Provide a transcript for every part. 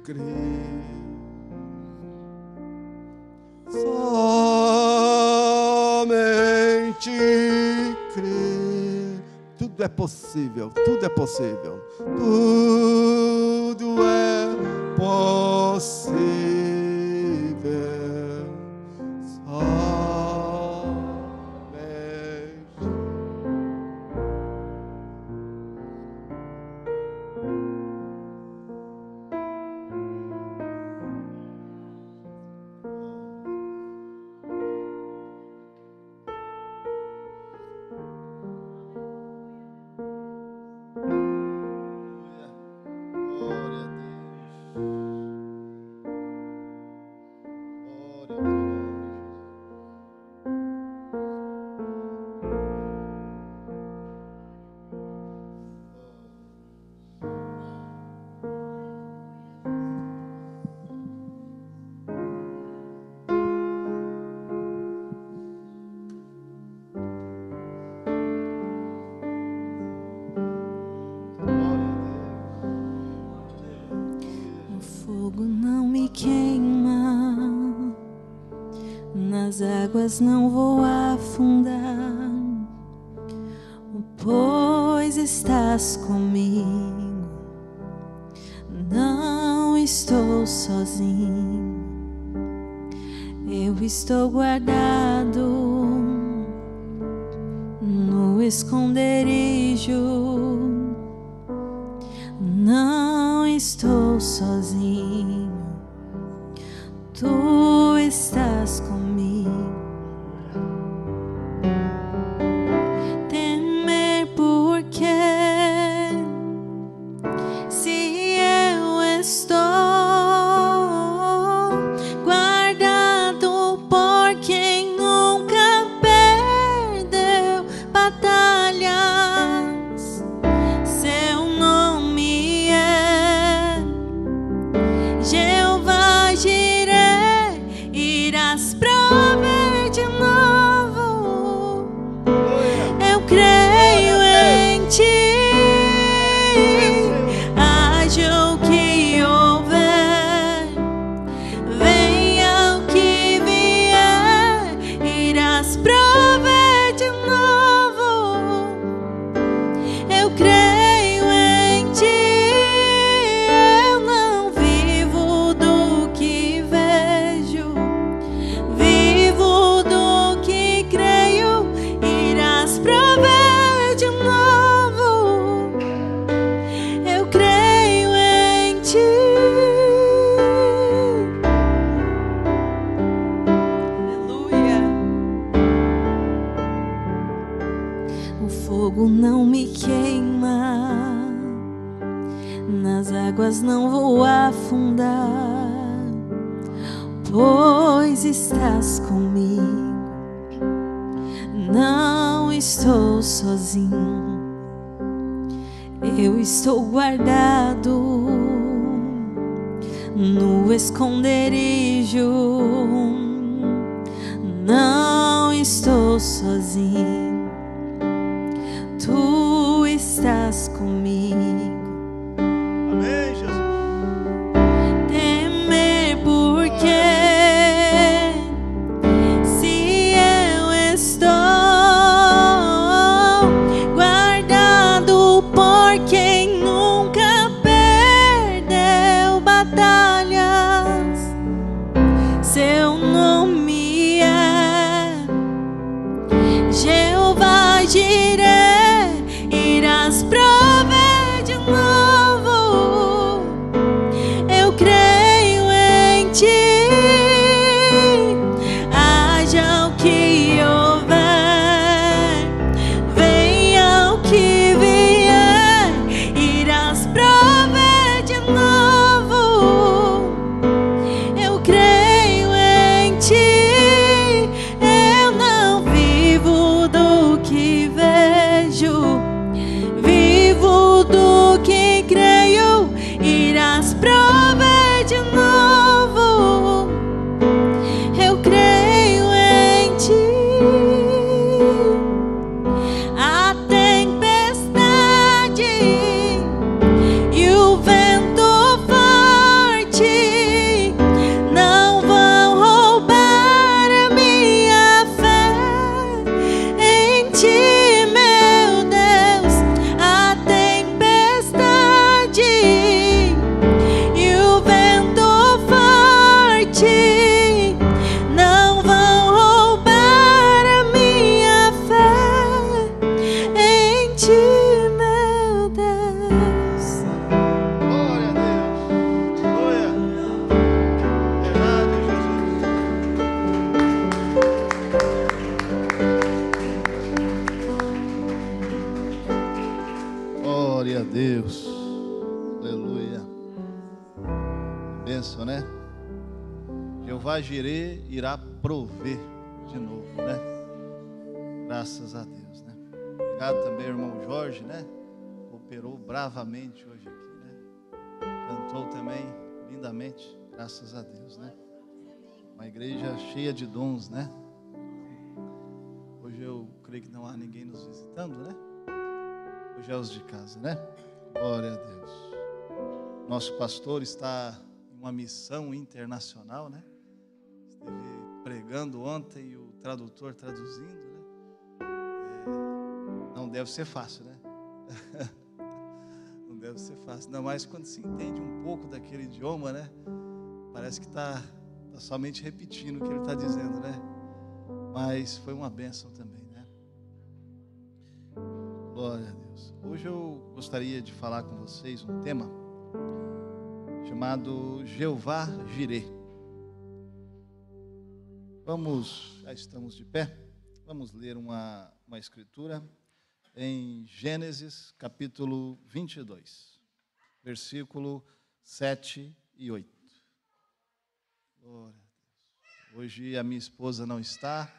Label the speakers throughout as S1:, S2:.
S1: crer. Somente crer. Tudo é possível, tudo é possível. Tudo é possível.
S2: Nas águas não vou afundar, pois estás comigo. Não estou sozinho, eu estou guardado no esconderijo. Não estou sozinho, tu estás comigo. Temer por quê? Se eu estou guardado por quem nunca perdeu batalhas, seu nome é Jeová Jireh. Irás prover de novo, eu creio em ti. Haja o que houver, venha o que vier, irás prover de novo, eu creio em ti. Eu não vivo do que vejo, vivo do que creio, irás prover de novo, eu creio em ti. Aleluia. O fogo não me queima, nas águas não vou afundar, pois estás comigo. Não estou sozinho, eu estou guardado no esconderijo. Não estou sozinho, tu estás comigo.
S1: Amém, Jesus.
S2: Temer por quê? Se eu estou guardado por quem nunca perdeu batalhas, seu nome é Jeová Jireh. Irás prover de novo, eu creio em ti. Haja o que houver, venha o que vier, irás prover de novo, eu creio em ti. Eu não vivo do que vejo,
S3: Jeová Jirê irá prover de novo, né? Graças a Deus, né? Obrigado também, irmão Jorge, né? Operou bravamente hoje aqui, né? Cantou também lindamente, graças a Deus, né? Uma igreja cheia de dons, né? Hoje eu creio que não há ninguém nos visitando, né? Hoje é os de casa, né? Glória a Deus. Nosso pastor está em uma missão internacional, né? Esteve pregando ontem e o tradutor traduzindo, né? Não deve ser fácil, né? Não deve ser fácil. Ainda mais quando se entende um pouco daquele idioma, né? Parece que está somente repetindo o que ele está dizendo, né? Mas foi uma bênção também, né? Glória a Deus. Hoje eu gostaria de falar com vocês um tema chamado Jeová Jirê. Já estamos de pé, vamos ler uma escritura em Gênesis capítulo 22, versículo 7 e 8. Glória a Deus. Hoje a minha esposa não está,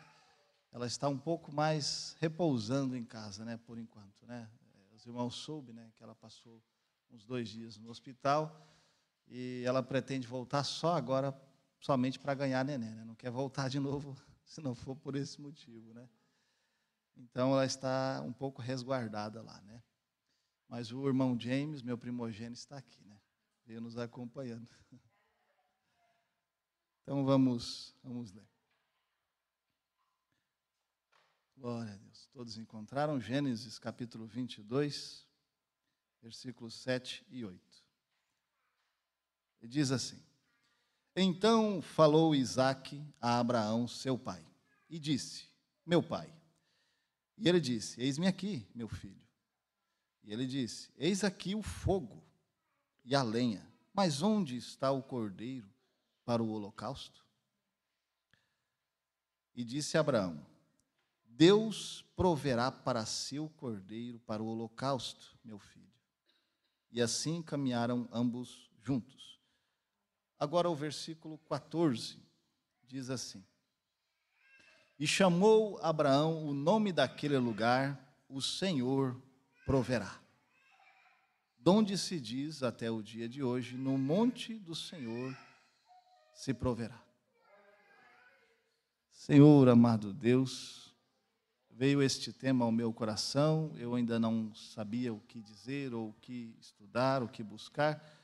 S3: ela está um pouco mais repousando em casa, né, por enquanto, né? Os irmãos soube, né, que ela passou uns 2 dias no hospital e ela pretende voltar só agora, somente para ganhar neném, né? Não quer voltar de novo, se não for por esse motivo, né? Então ela está um pouco resguardada lá, né? Mas o irmão James, meu primogênito, está aqui, né? Veio nos acompanhando. Então vamos ler. Glória a Deus. Todos encontraram Gênesis capítulo 22, versículos 7 e 8. E diz assim: Então falou Isaque a Abraão, seu pai, e disse: Meu pai. E ele disse: Eis-me aqui, meu filho. E ele disse: Eis aqui o fogo e a lenha, mas onde está o cordeiro para o holocausto? E disse Abraão: Deus proverá para si o cordeiro para o holocausto, meu filho. E assim caminharam ambos juntos. Agora o versículo 14 diz assim: E chamou Abraão o nome daquele lugar, o Senhor proverá. Donde se diz até o dia de hoje, no monte do Senhor se proverá. Senhor, amado Deus, veio este tema ao meu coração, eu ainda não sabia o que dizer, ou o que estudar, o que buscar,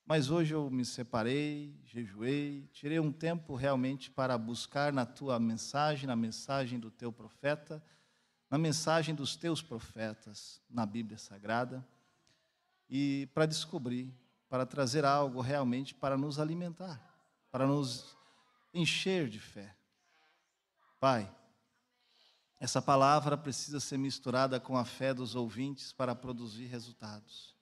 S3: mas hoje eu me separei, jejuei, tirei um tempo realmente para buscar na tua mensagem, na mensagem do teu profeta, na mensagem dos teus profetas na Bíblia Sagrada, e para descobrir, para trazer algo realmente para nos alimentar, para nos encher de fé. Pai, essa palavra precisa ser misturada com a fé dos ouvintes para produzir resultados.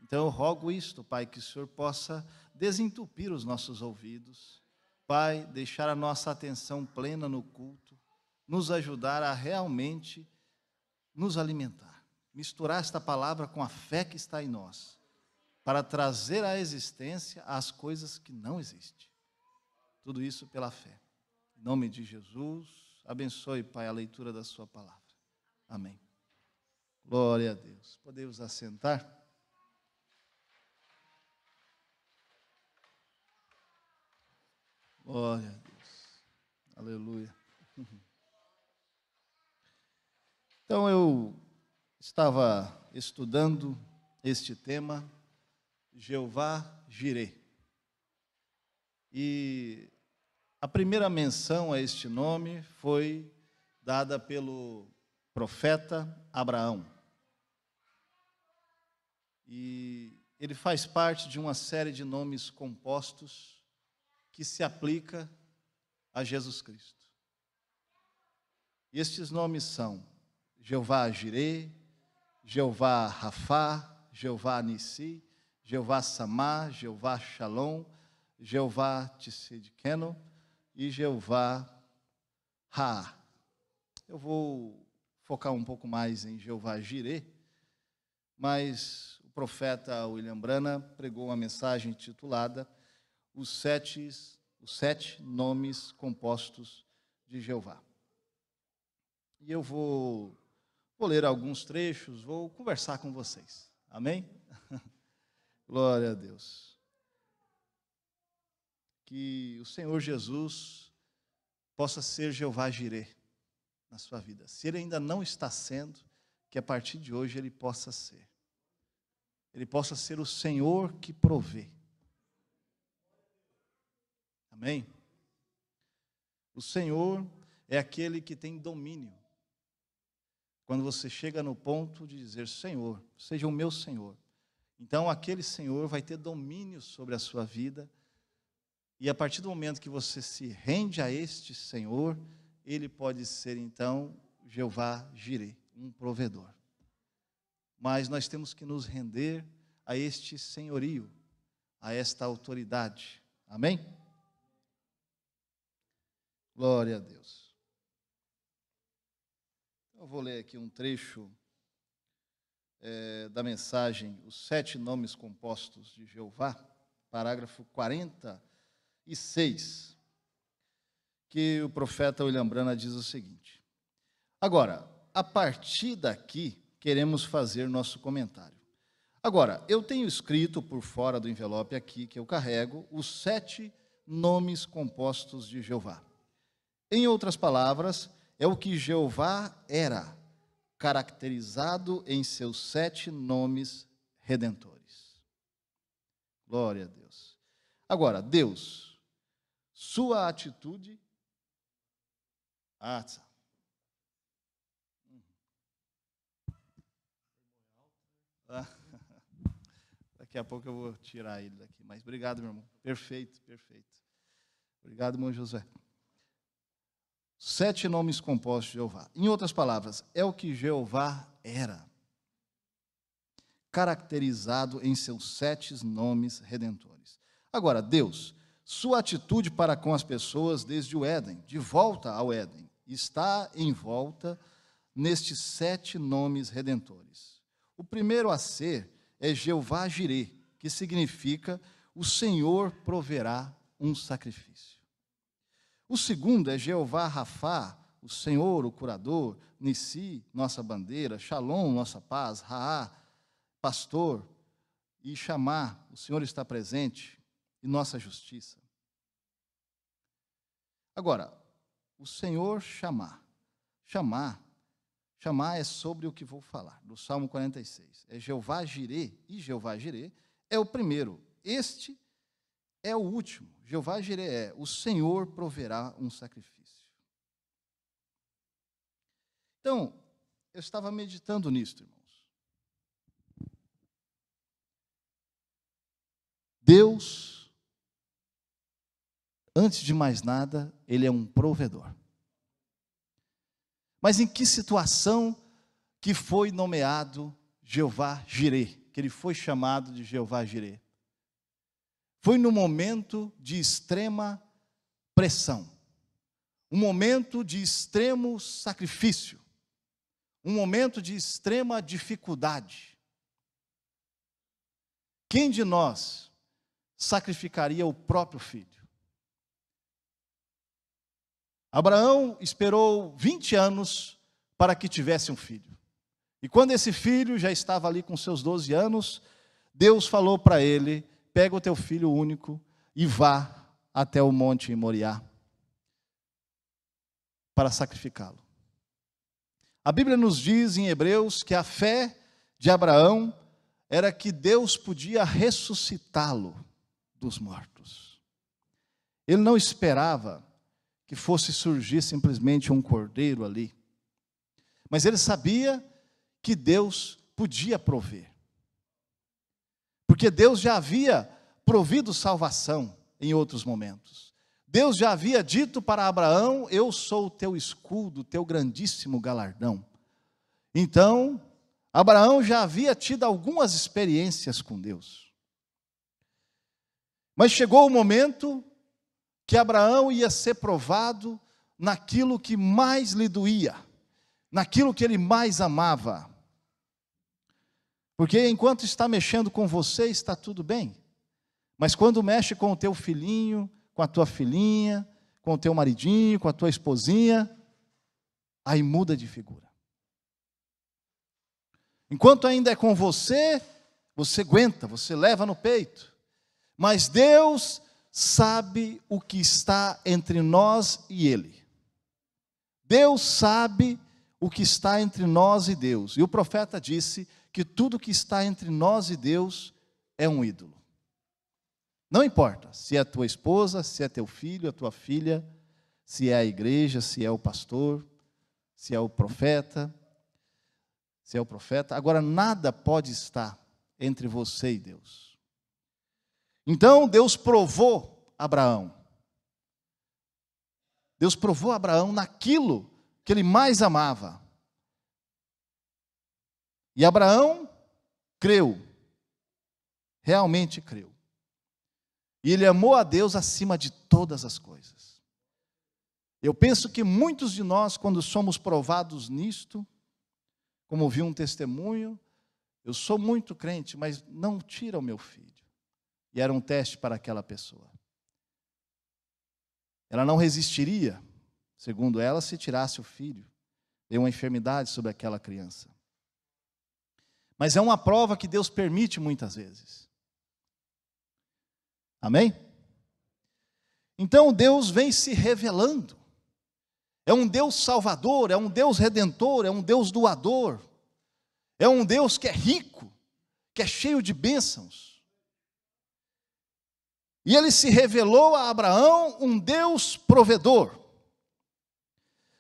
S3: Então eu rogo isto, Pai, que o Senhor possa desentupir os nossos ouvidos, Pai, deixar a nossa atenção plena no culto, nos ajudar a realmente nos alimentar, misturar esta palavra com a fé que está em nós, para trazer à existência as coisas que não existem. Tudo isso pela fé. Em nome de Jesus, abençoe, Pai, a leitura da sua palavra. Amém. Glória a Deus. Podemos assentar? Glória a Deus. Aleluia. Então eu estava estudando este tema, Jeová Jirê. E a primeira menção a este nome foi dada pelo profeta Abraão. E ele faz parte de uma série de nomes compostos que se aplica a Jesus Cristo. E estes nomes são Jeová Jirê, Jeová Rafá, Jeová Nissi, Jeová Samá, Jeová Shalom, Jeová Tsidkenu e Jeová Ra. Eu vou focar um pouco mais em Jeová Jirê, mas o profeta William Branham pregou uma mensagem intitulada Os 7 os 7 nomes compostos de Jeová. E eu vou ler alguns trechos, vou conversar com vocês. Amém? Glória a Deus. Que o Senhor Jesus possa ser Jeová Jireh na sua vida. Se Ele ainda não está sendo, que a partir de hoje Ele possa ser. Ele possa ser o Senhor que provê. Amém? O Senhor é aquele que tem domínio. Quando você chega no ponto de dizer, Senhor, seja o meu Senhor, então aquele Senhor vai ter domínio sobre a sua vida, e a partir do momento que você se rende a este Senhor, Ele pode ser então Jeová Jireh, um provedor. Mas nós temos que nos render a este senhorio, a esta autoridade. Amém? Glória a Deus. Eu vou ler aqui um trecho da mensagem, os 7 nomes compostos de Jeová, parágrafo 46, que o profeta William Branham diz o seguinte: agora, a partir daqui, queremos fazer nosso comentário. Agora, eu tenho escrito por fora do envelope aqui, que eu carrego, os 7 nomes compostos de Jeová. Em outras palavras, é o que Jeová era, caracterizado em seus 7 nomes redentores. Glória a Deus. Agora, Deus, sua atitude... Daqui a pouco eu vou tirar ele daqui, mas obrigado, meu irmão. Perfeito, perfeito. Obrigado, irmão José. 7 nomes compostos de Jeová. Em outras palavras, é o que Jeová era, caracterizado em seus 7 nomes redentores. Agora, Deus, sua atitude para com as pessoas desde o Éden, de volta ao Éden, está envolta nestes 7 nomes redentores. O primeiro a ser é Jeová Jireh, que significa o Senhor proverá um sacrifício. O segundo é Jeová Rafá, o Senhor, o curador, Nissi, nossa bandeira, Shalom, nossa paz, Raá, pastor, e Chamá, o Senhor está presente, e nossa justiça. Agora, o Senhor Chamá. Chamá é sobre o que vou falar, do Salmo 46. É Jeová Jireh, e Jeová Jireh é o primeiro. Este é o último. Jeová Jireh é, o Senhor proverá um sacrifício. Então, eu estava meditando nisto, irmãos. Deus, antes de mais nada, Ele é um provedor. Mas em que situação que foi nomeado Jeová Jireh, que ele foi chamado de Jeová Jireh? Foi no momento de extrema pressão, um momento de extremo sacrifício, um momento de extrema dificuldade. Quem de nós sacrificaria o próprio filho? Abraão esperou 20 anos para que tivesse um filho. E quando esse filho já estava ali com seus 12 anos, Deus falou para ele: pega o teu filho único e vá até o monte Moriá para sacrificá-lo. A Bíblia nos diz em Hebreus que a fé de Abraão era que Deus podia ressuscitá-lo dos mortos. Ele não esperava que fosse surgir simplesmente um cordeiro ali, mas ele sabia que Deus podia prover, porque Deus já havia provido salvação em outros momentos. Deus já havia dito para Abraão: eu sou o teu escudo, teu grandíssimo galardão. Então, Abraão já havia tido algumas experiências com Deus. Mas chegou o momento que Abraão ia ser provado naquilo que mais lhe doía, naquilo que ele mais amava. Porque enquanto está mexendo com você, está tudo bem. Mas quando mexe com o teu filhinho, com a tua filhinha, com o teu maridinho, com a tua esposinha, aí muda de figura. Enquanto ainda é com você, você aguenta, você leva no peito. Mas Deus sabe o que está entre nós e Ele. Deus sabe o que está entre nós e Deus. E o profeta disse que tudo que está entre nós e Deus é um ídolo. Não importa se é a tua esposa, se é teu filho, a tua filha, se é a igreja, se é o pastor, se é o profeta, agora nada pode estar entre você e Deus. Então Deus provou Abraão. Deus provou Abraão naquilo que ele mais amava. E Abraão creu, realmente creu. E ele amou a Deus acima de todas as coisas. Eu penso que muitos de nós, quando somos provados nisto, como ouvi um testemunho, eu sou muito crente, mas não tira o meu filho. E era um teste para aquela pessoa. Ela não resistiria, segundo ela, se tirasse o filho. Veio uma enfermidade sobre aquela criança. Mas é uma prova que Deus permite muitas vezes. Amém? Então Deus vem se revelando. É um Deus salvador, é um Deus redentor, é um Deus doador. É um Deus que é rico, que é cheio de bênçãos. E Ele se revelou a Abraão um Deus provedor.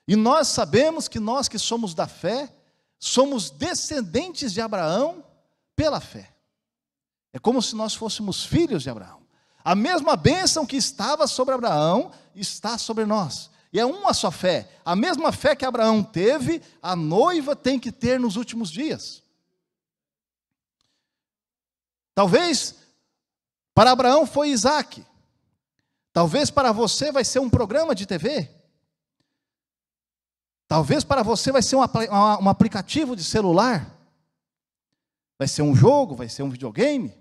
S3: E nós sabemos que nós que somos da fé, somos descendentes de Abraão pela fé. É como se nós fôssemos filhos de Abraão. A mesma bênção que estava sobre Abraão está sobre nós. E é uma só fé. A mesma fé que Abraão teve, a noiva tem que ter nos últimos dias. Talvez para Abraão foi Isaac. Talvez para você vai ser um programa de TV. Talvez para você vai ser um aplicativo de celular. Vai ser um jogo, vai ser um videogame.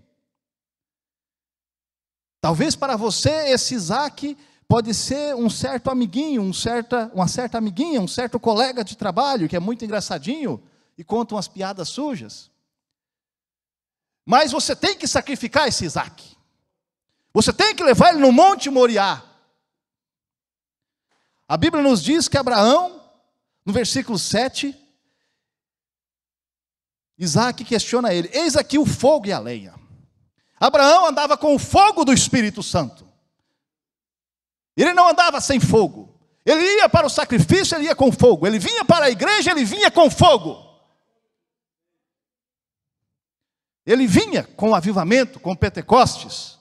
S3: Talvez para você esse Isaac pode ser um certo amiguinho, uma certa amiguinha, um certo colega de trabalho que é muito engraçadinho e conta umas piadas sujas. Mas você tem que sacrificar esse Isaac. Você tem que levar ele no Monte Moriá. A Bíblia nos diz que Abraão, no versículo 7, Isaac questiona ele: eis aqui o fogo e a lenha. Abraão andava com o fogo do Espírito Santo. Ele não andava sem fogo. Ele ia para o sacrifício, ele ia com fogo. Ele vinha para a igreja, ele vinha com fogo. Ele vinha com avivamento, com Pentecostes.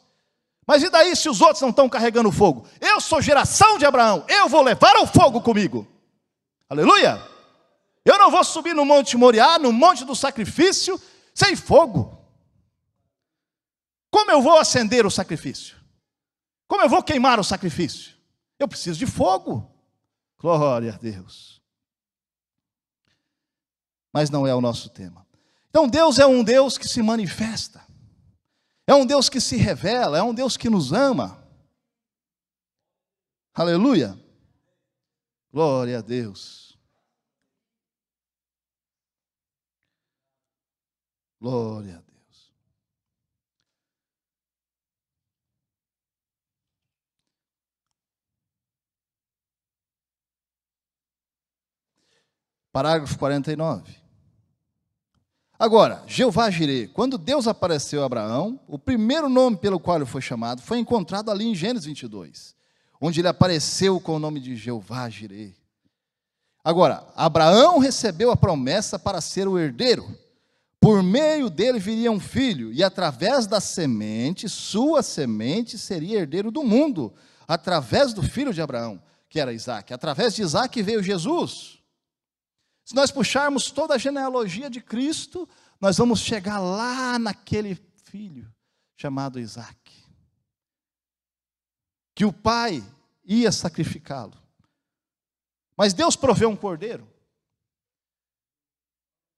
S3: Mas e daí se os outros não estão carregando fogo? Eu sou geração de Abraão, eu vou levar o fogo comigo. Aleluia! Eu não vou subir no Monte Moriá, no monte do sacrifício, sem fogo. Como eu vou acender o sacrifício? Como eu vou queimar o sacrifício? Eu preciso de fogo. Glória a Deus. Mas não é o nosso tema. Então Deus é um Deus que se manifesta. É um Deus que se revela, é um Deus que nos ama. Aleluia. Glória a Deus. Glória a Deus. Parágrafo 49. Agora, Jeová Jirê, quando Deus apareceu a Abraão, o primeiro nome pelo qual ele foi chamado foi encontrado ali em Gênesis 22, onde ele apareceu com o nome de Jeová Jirê. Agora, Abraão recebeu a promessa para ser o herdeiro. Por meio dele viria um filho, e através da semente, sua semente seria herdeiro do mundo, através do filho de Abraão, que era Isaque. Através de Isaque veio Jesus. Se nós puxarmos toda a genealogia de Cristo, nós vamos chegar lá naquele filho chamado Isaque, que o pai ia sacrificá-lo. Mas Deus proveu um cordeiro.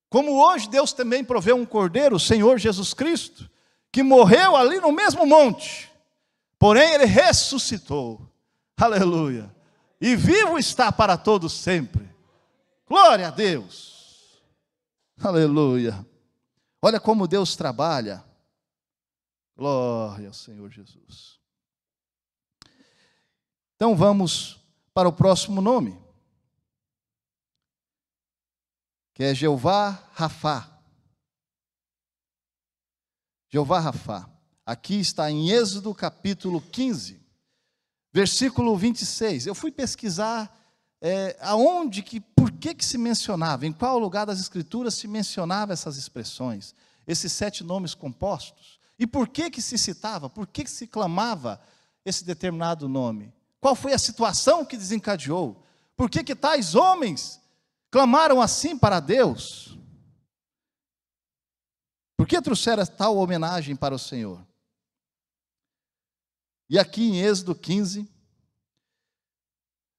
S3: Como hoje Deus também proveu um cordeiro, o Senhor Jesus Cristo, que morreu ali no mesmo monte, porém ele ressuscitou. Aleluia. E vivo está para todos sempre. Glória a Deus. Aleluia. Olha como Deus trabalha. Glória ao Senhor Jesus. Então vamos para o próximo nome, que é Jeová Rafá. Jeová Rafá. Aqui está em Êxodo capítulo 15, versículo 26. Eu fui pesquisar por que se mencionava, em qual lugar das Escrituras se mencionava essas expressões, esses 7 nomes compostos. E por que se citava, por que se clamava esse determinado nome? Qual foi a situação que desencadeou? Por que tais homens clamaram assim para Deus? Por que trouxeram tal homenagem para o Senhor? E aqui em Êxodo 15,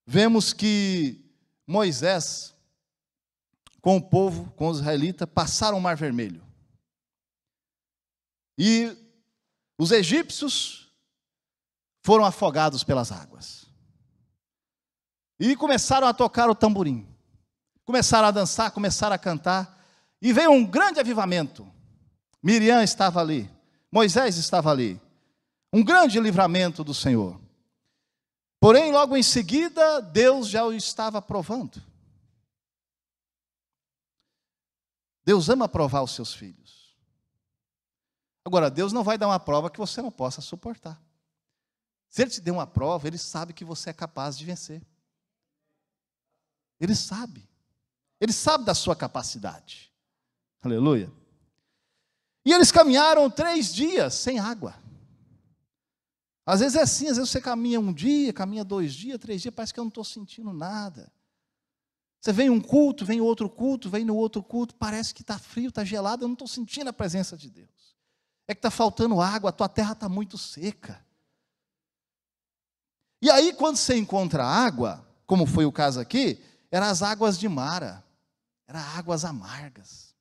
S3: vemos que Moisés, com o povo, com os israelitas, passaram o Mar Vermelho. E os egípcios foram afogados pelas águas. E começaram a tocar o tamborim. Começaram a dançar, começaram a cantar. E veio um grande avivamento. Miriam estava ali. Moisés estava ali. Um grande livramento do Senhor. Porém, logo em seguida, Deus já o estava provando. Deus ama provar os seus filhos. Agora, Deus não vai dar uma prova que você não possa suportar. Se Ele te der uma prova, Ele sabe que você é capaz de vencer. Ele sabe. Ele sabe da sua capacidade. Aleluia. E eles caminharam 3 dias sem água. Às vezes é assim, às vezes você caminha 1 dia, caminha 2 dias, 3 dias, parece que eu não estou sentindo nada. Você vem um culto, vem outro culto, vem no outro culto, parece que está frio, está gelado, eu não estou sentindo a presença de Deus. É que está faltando água, a tua terra está muito seca. E aí, quando você encontra água, como foi o caso aqui, eram as águas de Mara, eram águas amargas.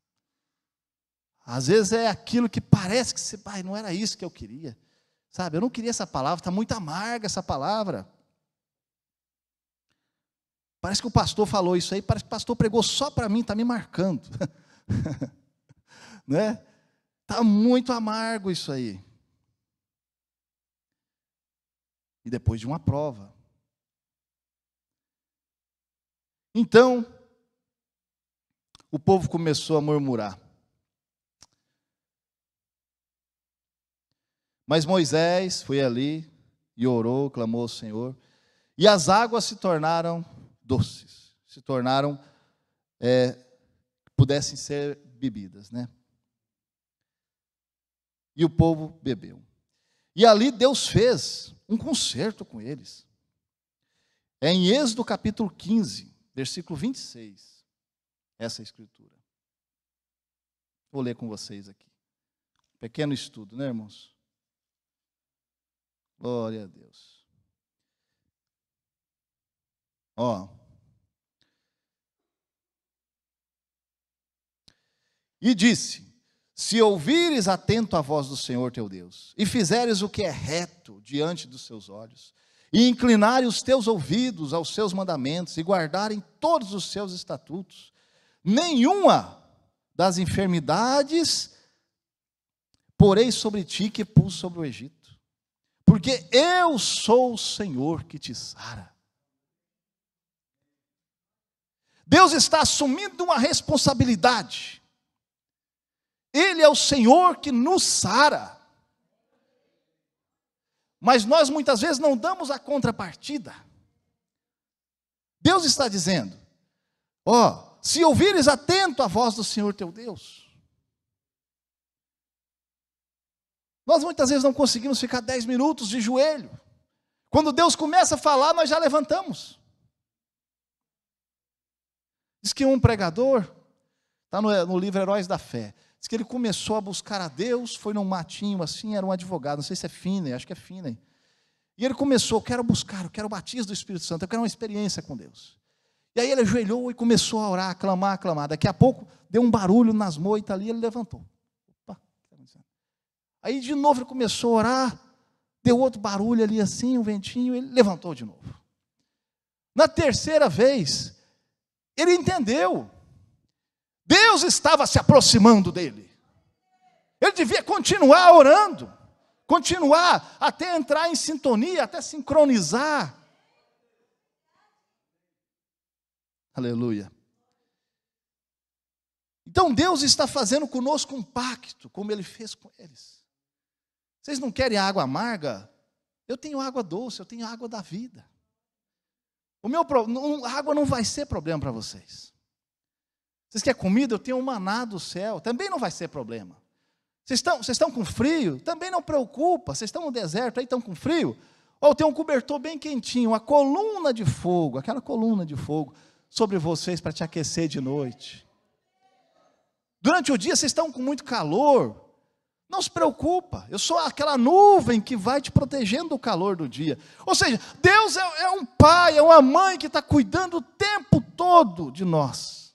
S3: Às vezes é aquilo que parece que você, pai, não era isso que eu queria. Sabe, eu não queria essa palavra, está muito amarga essa palavra. Parece que o pastor falou isso aí, parece que o pastor pregou só para mim, está me marcando. Né? Está muito amargo isso aí. E depois de uma prova. Então, o povo começou a murmurar. Mas Moisés foi ali e orou, clamou ao Senhor. E as águas se tornaram doces. Se tornaram, pudessem ser bebidas, né? E o povo bebeu. E ali Deus fez um concerto com eles. É em Êxodo capítulo 15, versículo 26. Essa escritura. Vou ler com vocês aqui. Pequeno estudo, né, irmãos? Glória a Deus. Ó. E disse: se ouvires atento a voz do Senhor teu Deus, e fizeres o que é reto diante dos seus olhos, e inclinares os teus ouvidos aos seus mandamentos, e guardarem todos os seus estatutos, nenhuma das enfermidades porei sobre ti que pus sobre o Egito. Porque eu sou o Senhor que te sara. Deus está assumindo uma responsabilidade. Ele é o Senhor que nos sara. Mas nós muitas vezes não damos a contrapartida. Deus está dizendo: se ouvires atento a voz do Senhor teu Deus. Nós muitas vezes não conseguimos ficar 10 minutos de joelho. Quando Deus começa a falar, nós já levantamos. Diz que um pregador, está no livro Heróis da Fé, diz que ele começou a buscar a Deus, foi num matinho assim, era um advogado, não sei se é Finney, acho que é Finney. E ele começou, eu quero o batismo do Espírito Santo, eu quero uma experiência com Deus. E aí ele ajoelhou e começou a orar, a clamar. Daqui a pouco, deu um barulho nas moitas ali, ele levantou. Opa, o que está acontecendo? Aí de novo ele começou a orar, Deu outro barulho ali assim, um ventinho, ele levantou de novo. Na terceira vez, ele entendeu. Deus estava se aproximando dele. Ele devia continuar orando, continuar até entrar em sintonia, até sincronizar. Aleluia. Então Deus está fazendo conosco um pacto, como Ele fez com eles. Vocês não querem água amarga? Eu tenho água doce, eu tenho água da vida. A água não vai ser problema para vocês. Vocês querem comida? Eu tenho um maná do céu, também não vai ser problema. Vocês estão com frio? Também não preocupa. Vocês estão no deserto, aí estão com frio? Ou tem um cobertor bem quentinho, uma coluna de fogo, aquela coluna de fogo sobre vocês para te aquecer de noite. Durante o dia vocês estão com muito calor. Não se preocupa, eu sou aquela nuvem que vai te protegendo do calor do dia. Ou seja, Deus é um pai, é uma mãe que está cuidando o tempo todo de nós.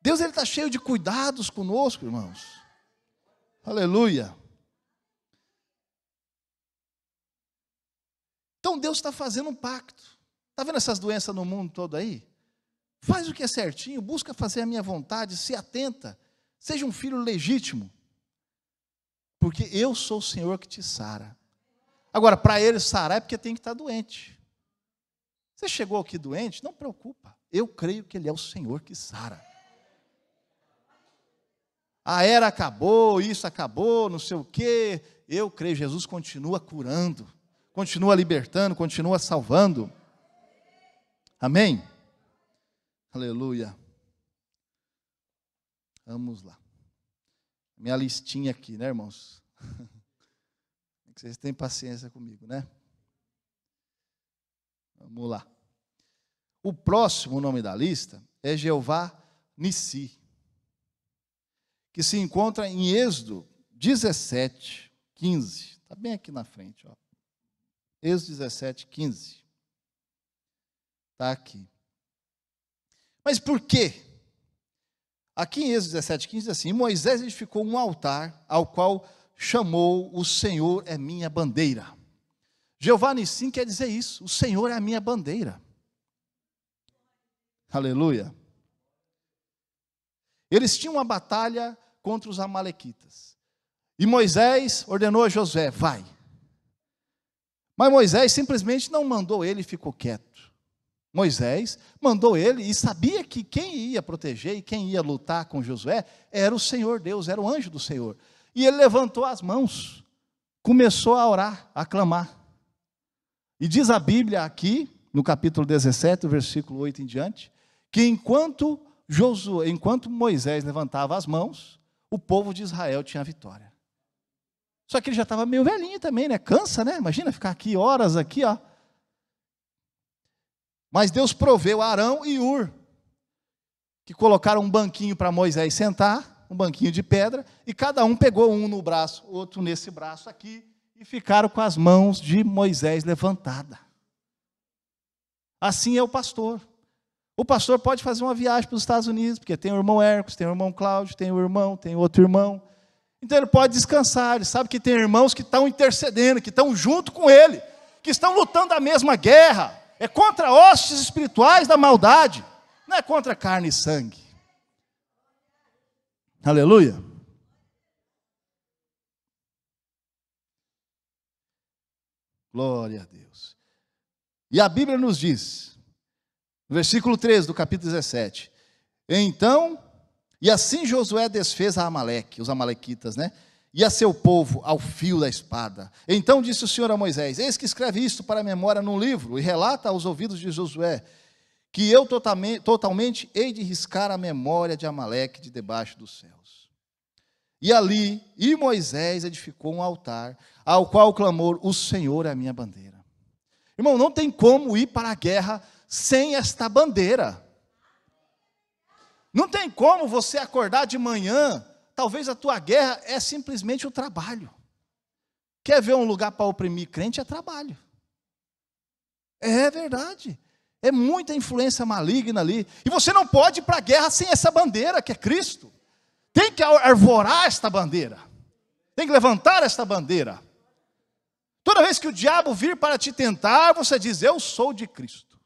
S3: Deus está cheio de cuidados conosco, irmãos. Aleluia. Então Deus está fazendo um pacto. Está vendo essas doenças no mundo todo aí? Faz o que é certinho, busca fazer a minha vontade, se atenta, seja um filho legítimo, porque eu sou o Senhor que te sara. Agora, para ele sarar é porque tem que estar doente. Você chegou aqui doente, não preocupa, eu creio que Ele é o Senhor que sara. A era acabou, isso acabou, não sei o quê, eu creio, Jesus continua curando, continua libertando, continua salvando. Amém? Aleluia. Vamos lá. Minha listinha aqui, né, irmãos? Vocês têm paciência comigo, né? Vamos lá. O próximo nome da lista é Jeová Nissi, que se encontra em Êxodo 17, 15. Está bem aqui na frente, ó. Êxodo 17, 15. Está aqui. Mas por quê? Aqui em Êxodo 17, 15 diz assim: Moisés edificou um altar, ao qual chamou: o Senhor é minha bandeira. Jeová Nissim quer dizer isso, o Senhor é a minha bandeira. Aleluia. Eles tinham uma batalha contra os amalequitas. E Moisés ordenou a Josué: vai. Mas Moisés simplesmente não mandou ele e ficou quieto. Moisés mandou ele e sabia que quem ia proteger e quem ia lutar com Josué era o Senhor Deus, era o anjo do Senhor. E ele levantou as mãos, começou a orar, a clamar. E diz a Bíblia aqui, no capítulo 17, versículo 8 em diante, que enquanto Moisés levantava as mãos, o povo de Israel tinha a vitória. Só que ele já estava meio velhinho também, né? Cansa, né? Imagina ficar aqui horas aqui, ó. Mas Deus proveu Arão e Ur, que colocaram um banquinho para Moisés sentar, um banquinho de pedra, e cada um pegou um no braço, outro nesse braço aqui, e ficaram com as mãos de Moisés levantadas. Assim é o pastor. O pastor pode fazer uma viagem para os Estados Unidos, porque tem o irmão Hércules, tem o irmão Cláudio, tem o irmão, tem outro irmão. Então ele pode descansar, ele sabe que tem irmãos que estão intercedendo, que estão junto com ele, que estão lutando a mesma guerra. É contra hostes espirituais da maldade, não é contra carne e sangue. Aleluia. Glória a Deus. E a Bíblia nos diz, no versículo 13 do capítulo 17, então, e assim Josué desfez a Amaleque, os amalequitas, né? E a seu povo ao fio da espada. Então disse o Senhor a Moisés: eis que escreve isto para a memória num livro, e relata aos ouvidos de Josué, que eu totalmente hei de riscar a memória de Amaleque de debaixo dos céus. E ali, Moisés edificou um altar, ao qual clamou: o Senhor é a minha bandeira. Irmão, não tem como ir para a guerra sem esta bandeira. Não tem como você acordar de manhã. Talvez a tua guerra é simplesmente o trabalho. Quer ver um lugar para oprimir crente? É trabalho. É verdade. É muita influência maligna ali. E você não pode ir para a guerra sem essa bandeira, que é Cristo. Tem que arvorar esta bandeira. Tem que levantar esta bandeira. Toda vez que o diabo vir para te tentar, você diz, eu sou de Cristo.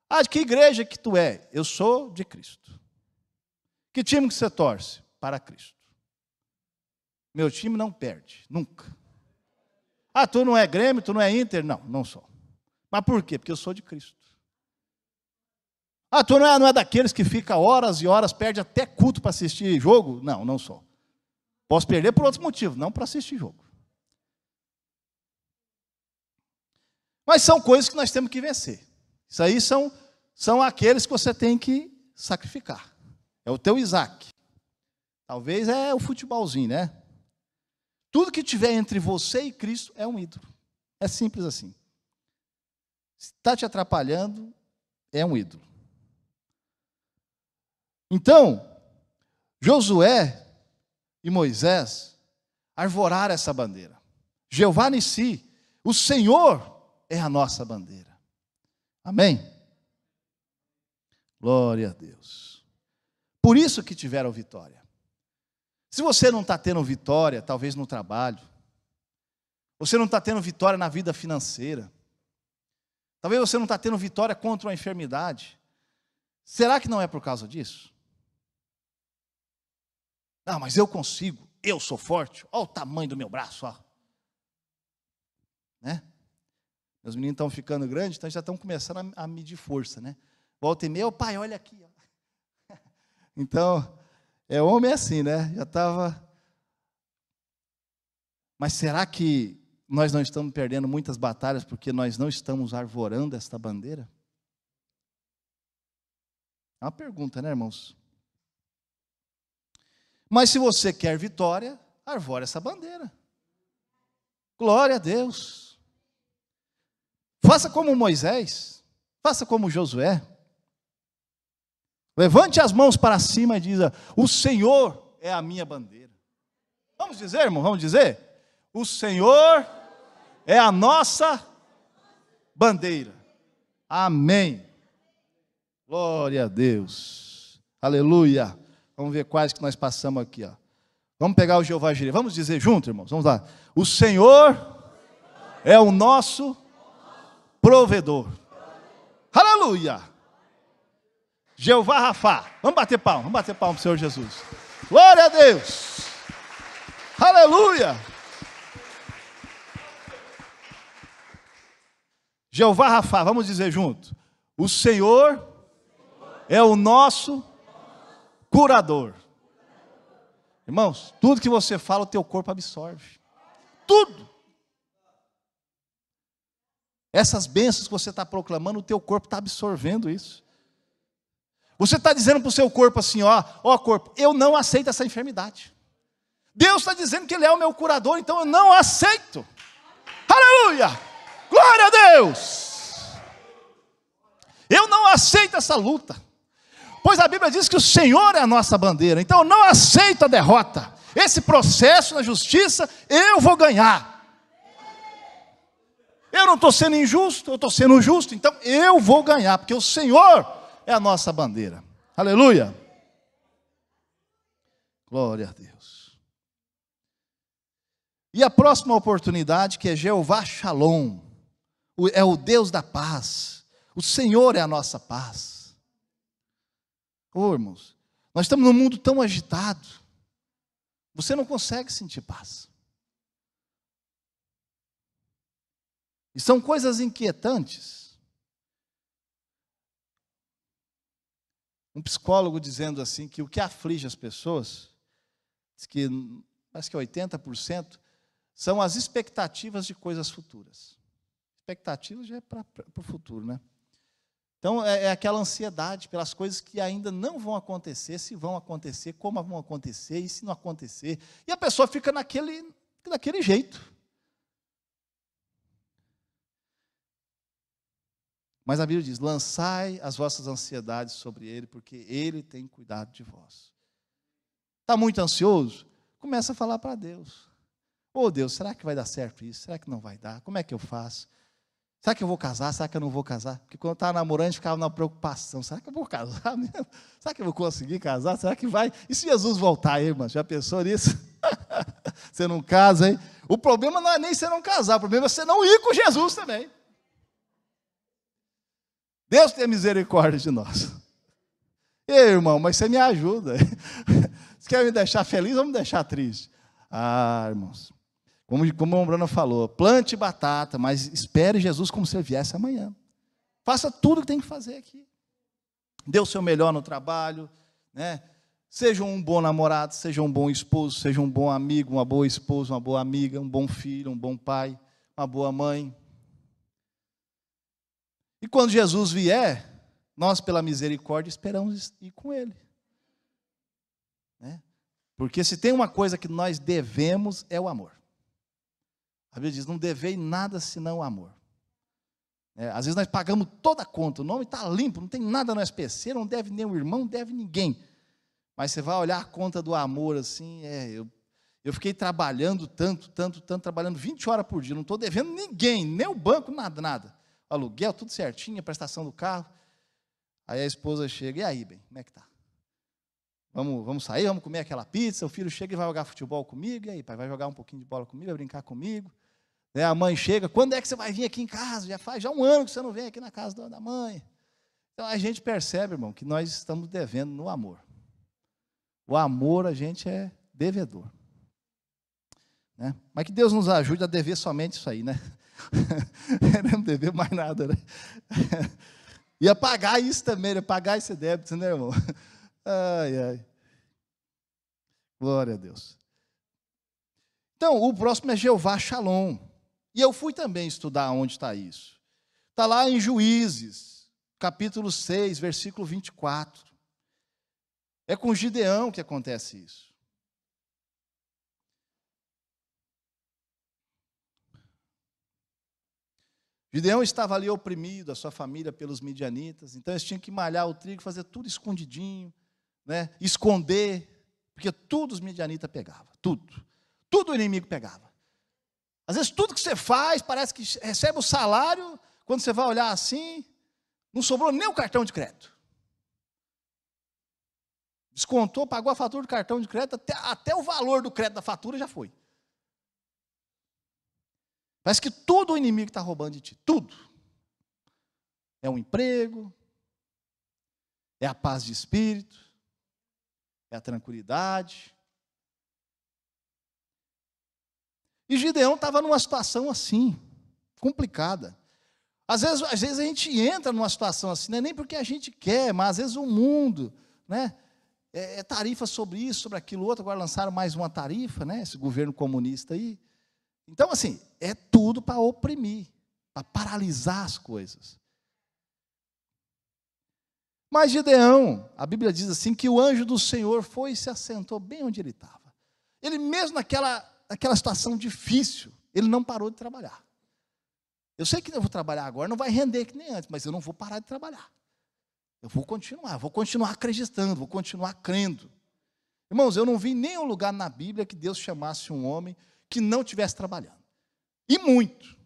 S3: Ah, de que igreja que tu é? Eu sou de Cristo. Que time que você torce? Para Cristo. Meu time não perde, nunca. Ah, tu não é Grêmio, tu não é Inter? Não, não sou. Mas por quê? Porque eu sou de Cristo. Ah, tu não é daqueles que fica horas e horas, perde até culto para assistir jogo? Não, não sou. Posso perder por outros motivos, não para assistir jogo. Mas são coisas que nós temos que vencer. Isso aí são aqueles que você tem que sacrificar. É o teu Isaac. Talvez é o futebolzinho, né? Tudo que tiver entre você e Cristo é um ídolo. É simples assim. Se está te atrapalhando, é um ídolo. Então, Josué e Moisés arvoraram essa bandeira. Jeová Nissi, o Senhor é a nossa bandeira. Amém? Glória a Deus. Por isso que tiveram vitória. Se você não está tendo vitória, talvez no trabalho, você não está tendo vitória na vida financeira, talvez você não está tendo vitória contra uma enfermidade, será que não é por causa disso? Não, mas eu consigo, eu sou forte, olha o tamanho do meu braço, ó. Né? Meus meninos estão ficando grandes, então já estão começando a medir força, né? Volta e meia, pai, olha aqui, ó. Então, homem é assim, né? Já estava. Mas será que nós não estamos perdendo muitas batalhas porque nós não estamos arvorando esta bandeira? É uma pergunta, né, irmãos? Mas se você quer vitória, arvore essa bandeira. Glória a Deus. Faça como Moisés, faça como Josué. Levante as mãos para cima e diga, o Senhor é a minha bandeira. Vamos dizer, irmão, vamos dizer? O Senhor é a nossa bandeira. Amém. Glória a Deus. Aleluia. Vamos ver quais que nós passamos aqui, ó. Vamos pegar o Jeová Jireh. Vamos dizer junto, irmãos. Vamos lá. O Senhor é o nosso provedor. Aleluia. Jeová Rafá. Vamos bater palma para o Senhor Jesus. Glória a Deus. Aleluia. Jeová Rafá, vamos dizer junto. O Senhor é o nosso curador. Irmãos, tudo que você fala, o teu corpo absorve. Tudo. Essas bênçãos que você está proclamando, o teu corpo está absorvendo isso. Você está dizendo para o seu corpo assim, ó corpo, eu não aceito essa enfermidade. Deus está dizendo que Ele é o meu curador, então eu não aceito. Aleluia! Glória a Deus! Eu não aceito essa luta. Pois a Bíblia diz que o Senhor é a nossa bandeira. Então eu não aceito a derrota. Esse processo na justiça, eu vou ganhar. Eu não estou sendo injusto, eu estou sendo justo. Então eu vou ganhar, porque o Senhor é a nossa bandeira. Aleluia. Glória a Deus. E a próxima oportunidade, que é Jeová Shalom. É o Deus da paz. O Senhor é a nossa paz. Irmãos, nós estamos num mundo tão agitado. Você não consegue sentir paz. E são coisas inquietantes. Um psicólogo dizendo assim, que o que aflige as pessoas, diz que parece que 80%, são as expectativas de coisas futuras. Expectativas já é para o futuro, né? Então, é aquela ansiedade pelas coisas que ainda não vão acontecer, se vão acontecer, como vão acontecer, e se não acontecer. E a pessoa fica daquele jeito. Mas a Bíblia diz, lançai as vossas ansiedades sobre Ele, porque Ele tem cuidado de vós. Está muito ansioso? Começa a falar para Deus. Deus, será que vai dar certo isso? Será que não vai dar? Como é que eu faço? Será que eu vou casar? Será que eu não vou casar? Porque quando eu estava namorando, a gente ficava na preocupação. Será que eu vou casar mesmo? Será que eu vou conseguir casar? Será que vai? E se Jesus voltar aí, irmão? Já pensou nisso? Você não casa, hein? O problema não é nem você não casar, o problema é você não ir com Jesus também. Deus tenha misericórdia de nós. Ei, irmão, mas você me ajuda. Você quer me deixar feliz ou me deixar triste? Ah, irmãos. Como o Bruno falou, plante batata, mas espere Jesus como se ele viesse amanhã. Faça tudo o que tem que fazer aqui. Dê o seu melhor no trabalho, né? Seja um bom namorado, seja um bom esposo, seja um bom amigo, uma boa esposa, uma boa amiga, um bom filho, um bom pai, uma boa mãe. E quando Jesus vier, nós, pela misericórdia, esperamos ir com Ele. Né? Porque se tem uma coisa que nós devemos, é o amor. A Bíblia diz, não devei nada senão o amor. Às vezes nós pagamos toda a conta, o nome está limpo, não tem nada no SPC, não deve nem o irmão, não deve ninguém. Mas você vai olhar a conta do amor assim, eu fiquei trabalhando tanto, trabalhando 20 horas por dia, não estou devendo ninguém, nem o banco, nada. Aluguel, tudo certinho, a prestação do carro. Aí a esposa chega, e aí, bem, como é que está? Vamos sair, vamos comer aquela pizza, o filho chega e vai jogar futebol comigo, e aí, pai, vai jogar um pouquinho de bola comigo, vai brincar comigo. A mãe chega, quando é que você vai vir aqui em casa? Já um ano que você não vem aqui na casa da mãe. Então a gente percebe, irmão, que nós estamos devendo no amor. O amor a gente é devedor. Né? Mas que Deus nos ajude a dever somente isso aí, né? Não dever mais nada, né? E a pagar isso também, né? Pagar esse débito, né, irmão? Ai. Glória a Deus. Então, o próximo é Jeová Shalom. E eu fui também estudar onde está isso. Está lá em Juízes, capítulo 6, versículo 24. É com Gideão que acontece isso. Gideão estava ali oprimido, a sua família, pelos midianitas. Então, eles tinham que malhar o trigo, fazer tudo escondidinho, né? Esconder, porque tudo os midianitas pegavam, tudo o inimigo pegava. Às vezes tudo que você faz, parece que recebe o salário, quando você vai olhar assim, não sobrou nem o cartão de crédito. Descontou, pagou a fatura do cartão de crédito, até o valor do crédito da fatura já foi. Parece que tudo o inimigo está roubando de ti, tudo. É um emprego, é a paz de espírito, é a tranquilidade. E Gideão estava numa situação assim, complicada. Às vezes a gente entra numa situação assim, não é nem porque a gente quer, mas às vezes o mundo, né, é tarifa sobre isso, sobre aquilo outro, agora lançaram mais uma tarifa, né, esse governo comunista aí. Então, assim, é tudo para oprimir, para paralisar as coisas. Mas Gideão, a Bíblia diz assim, que o anjo do Senhor foi e se assentou bem onde ele estava. Ele mesmo naquela situação difícil, ele não parou de trabalhar. Eu sei que eu vou trabalhar agora, não vai render que nem antes, mas eu não vou parar de trabalhar. Eu vou continuar acreditando, vou continuar crendo. Irmãos, eu não vi nenhum lugar na Bíblia que Deus chamasse um homem que não estivesse trabalhando. E muito.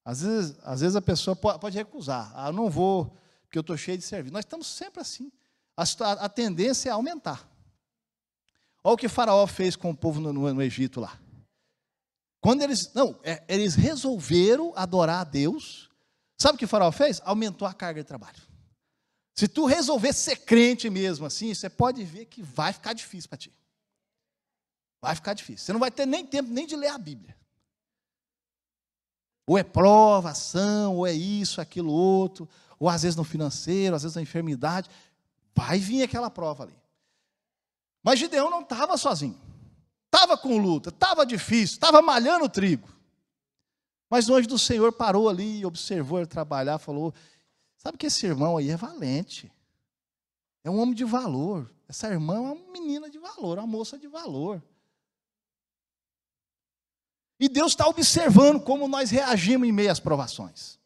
S3: Às vezes a pessoa pode recusar. Eu não vou, porque eu estou cheio de serviço. Nós estamos sempre assim. A tendência é aumentar. Olha o que Faraó fez com o povo no Egito lá. Quando eles resolveram adorar a Deus, sabe o que o Faraó fez? Aumentou a carga de trabalho. Se tu resolver ser crente mesmo assim, você pode ver que vai ficar difícil para ti. Vai ficar difícil. Você não vai ter nem tempo nem de ler a Bíblia. Ou é provação, ou é isso, aquilo, outro, ou às vezes no financeiro, às vezes na enfermidade. Vai vir aquela prova ali. Mas Gideão não estava sozinho. Estava com luta, estava difícil, estava malhando o trigo. Mas o anjo do Senhor parou ali, observou ele trabalhar, falou, sabe que esse irmão aí é valente. É um homem de valor. Essa irmã é uma menina de valor, uma moça de valor. E Deus está observando como nós reagimos em meio às provações.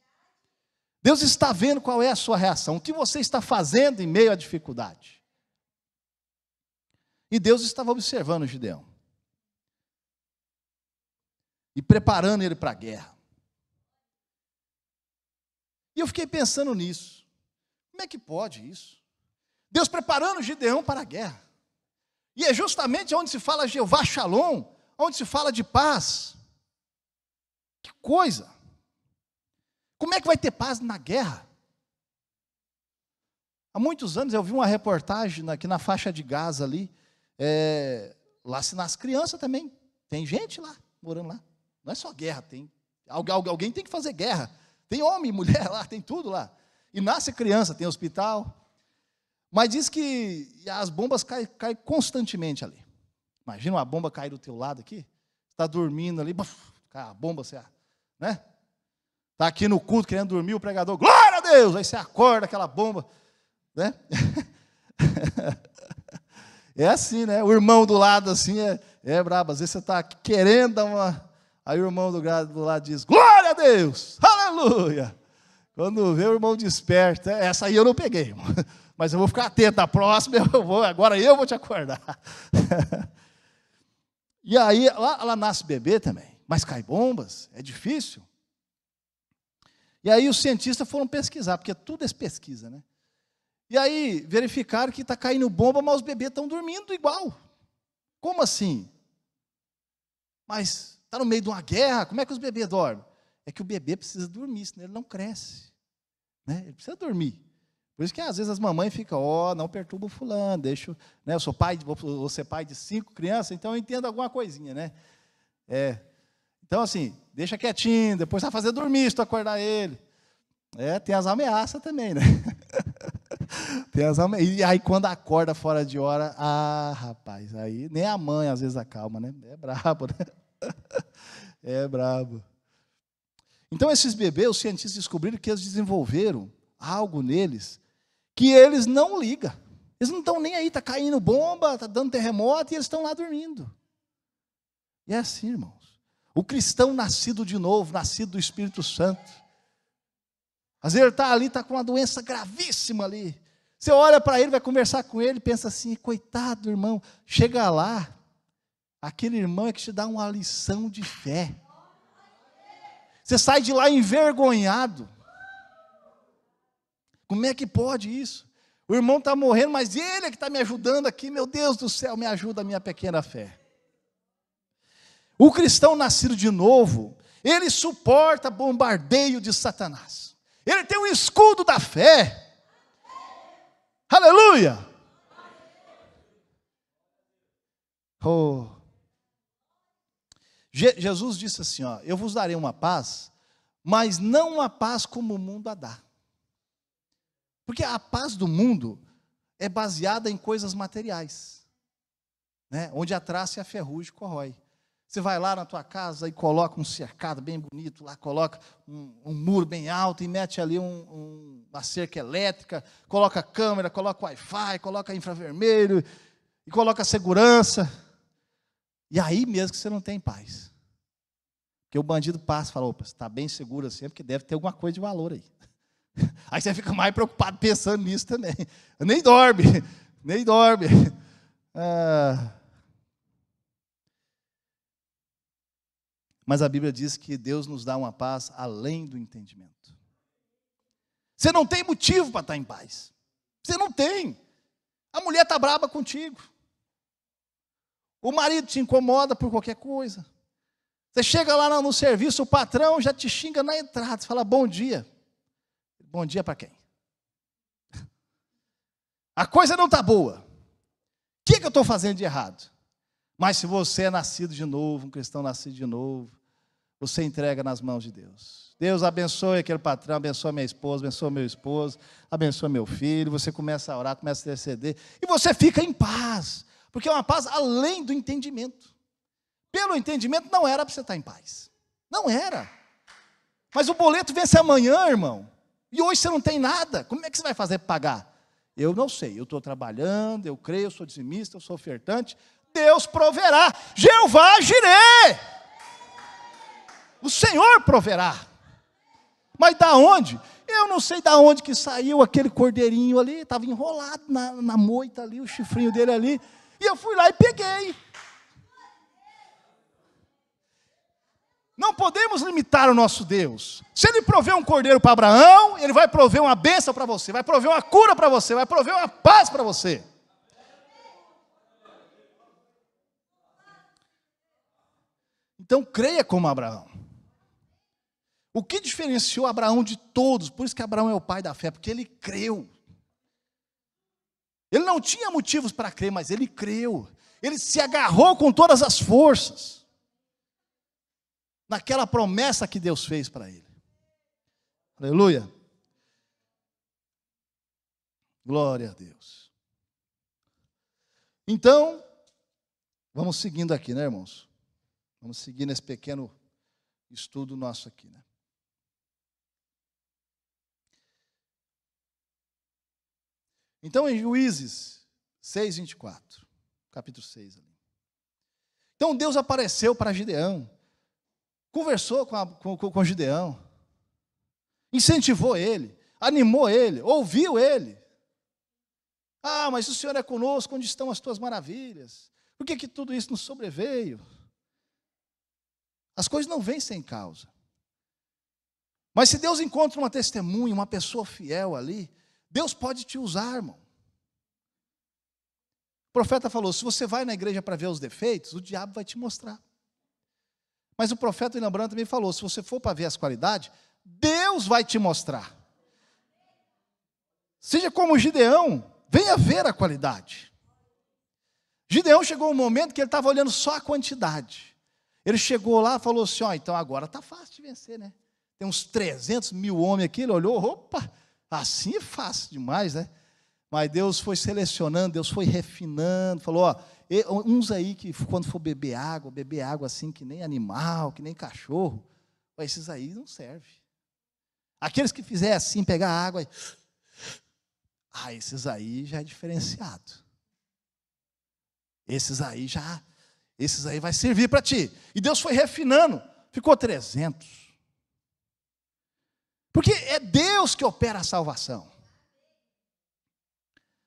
S3: Deus está vendo qual é a sua reação, o que você está fazendo em meio à dificuldade. E Deus estava observando Gideão. e preparando ele para a guerra. E eu fiquei pensando nisso. Como é que pode isso? Deus preparando Gideão para a guerra. E é justamente onde se fala Jeová Shalom, onde se fala de paz. Que coisa! Como é que vai ter paz na guerra? Há muitos anos eu vi uma reportagem aqui na faixa de Gaza ali, lá se nasce criança também. Tem gente lá, morando lá. Não é só guerra, alguém tem que fazer guerra. Tem homem e mulher lá, tem tudo lá. E nasce criança, tem hospital. Mas diz que as bombas caem constantemente ali. Imagina uma bomba cair do teu lado aqui. Está dormindo ali, a bomba, você, né? Está aqui no culto querendo dormir, o pregador, glória a Deus! Aí você acorda aquela bomba, né? É assim, né? O irmão do lado assim é brabo. Às vezes você está querendo dar uma... Aí o irmão do lado diz, glória a Deus! Aleluia! Quando vê o irmão desperta, essa aí eu não peguei, irmão. Mas eu vou ficar atento, a próxima agora eu vou te acordar. E aí, lá nasce bebê também, mas cai bombas, é difícil. E aí os cientistas foram pesquisar, porque tudo é pesquisa, né? E aí verificaram que está caindo bomba, mas os bebês estão dormindo igual. Como assim? Mas está no meio de uma guerra, como é que os bebês dormem? É que o bebê precisa dormir, senão ele não cresce. Né? Ele precisa dormir. Por isso que às vezes as mamães ficam, não perturba o fulano, deixa, né? Eu sou pai, vou ser pai de 5 crianças, então eu entendo alguma coisinha, né? Então assim, deixa quietinho, depois vai fazer dormir se tu acordar ele. Tem as ameaças também, né? E aí quando acorda fora de hora, rapaz, aí nem a mãe às vezes acalma, né? É brabo, né? É brabo. Então esses bebês, os cientistas descobriram que eles desenvolveram algo neles que eles não ligam. Eles não estão nem aí, está caindo bomba, está dando terremoto, e eles estão lá dormindo. E é assim, irmãos. O cristão nascido de novo, nascido do Espírito Santo. Às vezes ele está ali, está com uma doença gravíssima ali. Você olha para ele, vai conversar com ele, pensa assim, coitado do irmão. Chega lá, aquele irmão é que te dá uma lição de fé. Você sai de lá envergonhado. Como é que pode isso? O irmão está morrendo, mas ele é que está me ajudando aqui. Meu Deus do céu, me ajuda a minha pequena fé. O cristão nascido de novo, ele suporta bombardeio de Satanás. Ele tem o escudo da fé. Aleluia! Jesus disse assim, eu vos darei uma paz, mas não uma paz como o mundo a dá. Porque a paz do mundo é baseada em coisas materiais, né? Onde a traça e a ferrugem corrói. Você vai lá na tua casa e coloca um cercado bem bonito, lá coloca um muro bem alto e mete ali uma cerca elétrica, coloca câmera, coloca Wi-Fi, coloca infravermelho, e coloca segurança. E aí mesmo que você não tem paz. Porque o bandido passa e fala, opa, você está bem seguro assim, porque deve ter alguma coisa de valor aí. Aí você fica mais preocupado pensando nisso também. Nem dorme. Mas a Bíblia diz que Deus nos dá uma paz além do entendimento. Você não tem motivo para estar em paz. Você não tem. A mulher está braba contigo. O marido te incomoda por qualquer coisa. Você chega lá no serviço, o patrão já te xinga na entrada. Você fala, bom dia. Bom dia para quem? A coisa não está boa. O que eu estou fazendo de errado? Mas se você é nascido de novo, um cristão nascido de novo, você entrega nas mãos de Deus. Deus abençoe aquele patrão, abençoe minha esposa, abençoe meu esposo, abençoe meu filho. Você começa a orar, começa a interceder, e você fica em paz. Porque é uma paz além do entendimento. Pelo entendimento não era para você estar em paz. Não era. Mas o boleto vence amanhã, irmão. E hoje você não tem nada. Como é que você vai fazer para pagar? Eu não sei. Eu estou trabalhando, eu creio, eu sou dizimista, eu sou ofertante. Deus proverá. Jeová Jirê. O Senhor proverá. Mas da onde? Eu não sei da onde que saiu aquele cordeirinho ali. Estava enrolado na moita ali, o chifrinho dele ali. E eu fui lá e peguei. Não podemos limitar o nosso Deus. Se Ele prover um cordeiro para Abraão, Ele vai prover uma bênção para você, vai prover uma cura para você, vai prover uma paz para você. Então creia como Abraão. O que diferenciou Abraão de todos? Por isso que Abraão é o pai da fé, porque ele creu. Ele não tinha motivos para crer, mas ele creu. Ele se agarrou com todas as forças naquela promessa que Deus fez para ele. Aleluia. Glória a Deus. Então, vamos seguindo aqui, né, irmãos? Vamos seguir nesse pequeno estudo nosso aqui, né? Então, em Juízes 6:24, capítulo 6 ali. Então, Deus apareceu para Gideão, conversou com Gideão, incentivou ele, animou ele, ouviu ele. Ah, mas o Senhor é conosco, onde estão as tuas maravilhas? Por que tudo isso nos sobreveio? As coisas não vêm sem causa. Mas se Deus encontra uma testemunha, uma pessoa fiel ali, Deus pode te usar, irmão. O profeta falou, se você vai na igreja para ver os defeitos, o diabo vai te mostrar. Mas o profeta William Branham também falou, se você for para ver as qualidades, Deus vai te mostrar. Seja como Gideão, venha ver a qualidade. Gideão chegou um momento que ele estava olhando só a quantidade. Ele chegou lá e falou assim, então agora está fácil de vencer, né? Tem uns 300 mil homens aqui, ele olhou, opa, assim é fácil demais, né? Mas Deus foi selecionando, Deus foi refinando, falou, uns aí que quando for beber água assim que nem animal, que nem cachorro, esses aí não servem. Aqueles que fizer assim, pegar água, esses aí já é diferenciado. Esses aí vai servir para ti. E Deus foi refinando, ficou 300. Porque é Deus que opera a salvação.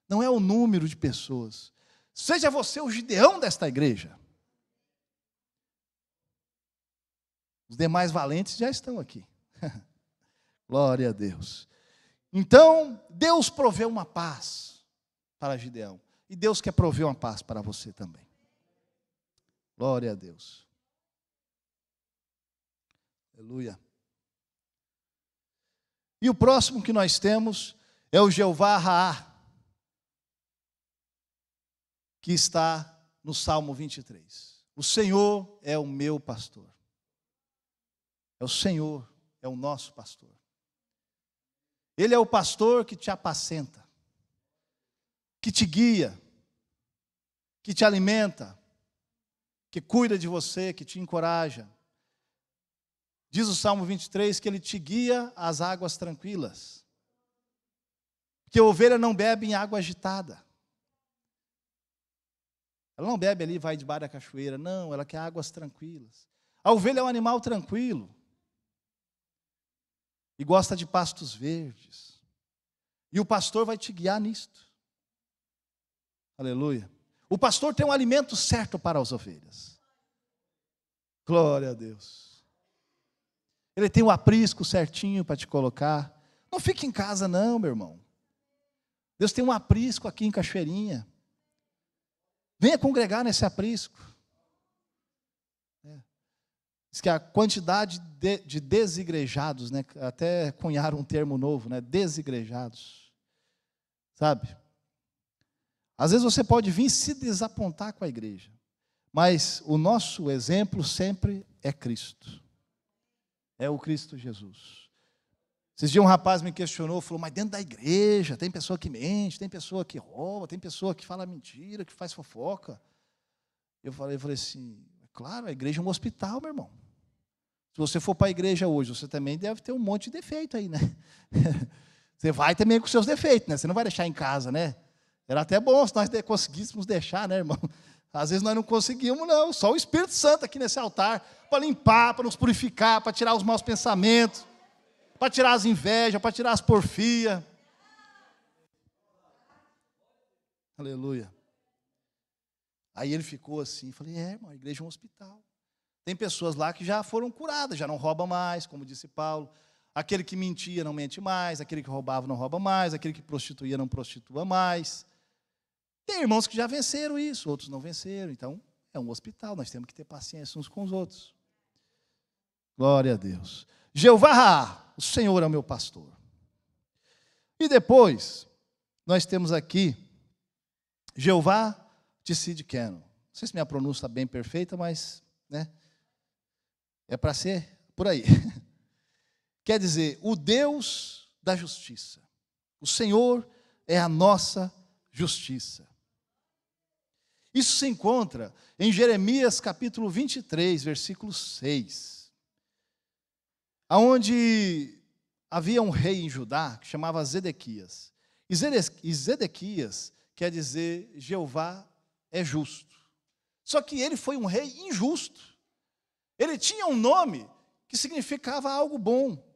S3: Não é o número de pessoas. Seja você o Gideão desta igreja. Os demais valentes já estão aqui. Glória a Deus. Então, Deus proveu uma paz para Gideão. E Deus quer prover uma paz para você também. Glória a Deus. Aleluia. E o próximo que nós temos é o Jeová Raá, que está no Salmo 23. O Senhor é o meu pastor. É o Senhor, é o nosso pastor. Ele é o pastor que te apacenta, que te guia, que te alimenta, que cuida de você, que te encoraja. Diz o Salmo 23 que ele te guia às águas tranquilas. Porque a ovelha não bebe em água agitada. Ela não bebe ali, vai debaixo da cachoeira. Não, ela quer águas tranquilas. A ovelha é um animal tranquilo. E gosta de pastos verdes. E o pastor vai te guiar nisto. Aleluia. O pastor tem um alimento certo para as ovelhas. Glória a Deus. Ele tem o aprisco certinho para te colocar. Não fique em casa não, meu irmão. Deus tem um aprisco aqui em Cachoeirinha. Venha congregar nesse aprisco. Diz que a quantidade de desigrejados, né? Até cunharam um termo novo, né? Desigrejados. Sabe? Às vezes você pode vir se desapontar com a igreja. Mas o nosso exemplo sempre é Cristo. É o Cristo Jesus. Esses dias um rapaz me questionou, falou, mas dentro da igreja tem pessoa que mente, tem pessoa que rouba, tem pessoa que fala mentira, que faz fofoca. Eu falei assim, claro, a igreja é um hospital, meu irmão. Se você for para a igreja hoje, você também deve ter um monte de defeito aí, né? Você vai também com seus defeitos, né? Você não vai deixar em casa, né? Era até bom se nós conseguíssemos deixar, né, irmão? Às vezes nós não conseguimos, não. Só o Espírito Santo aqui nesse altar, para limpar, para nos purificar, para tirar os maus pensamentos, para tirar as invejas, para tirar as porfias. Aleluia. Aí ele ficou assim, falei, irmão, a igreja é um hospital. Tem pessoas lá que já foram curadas, já não roubam mais, como disse Paulo. Aquele que mentia não mente mais, aquele que roubava não rouba mais, aquele que prostituía não prostitua mais. Tem irmãos que já venceram isso, outros não venceram. Então, é um hospital, nós temos que ter paciência uns com os outros. Glória a Deus. Jeová, o Senhor é o meu pastor. E depois, nós temos aqui, Jeová Tsidkenu. Não sei se minha pronúncia está bem perfeita, mas né, é para ser por aí. Quer dizer, o Deus da justiça. O Senhor é a nossa justiça. Isso se encontra em Jeremias capítulo 23, versículo 6. Onde havia um rei em Judá que chamava Zedequias. E Zedequias quer dizer Jeová é justo. Só que ele foi um rei injusto. Ele tinha um nome que significava algo bom.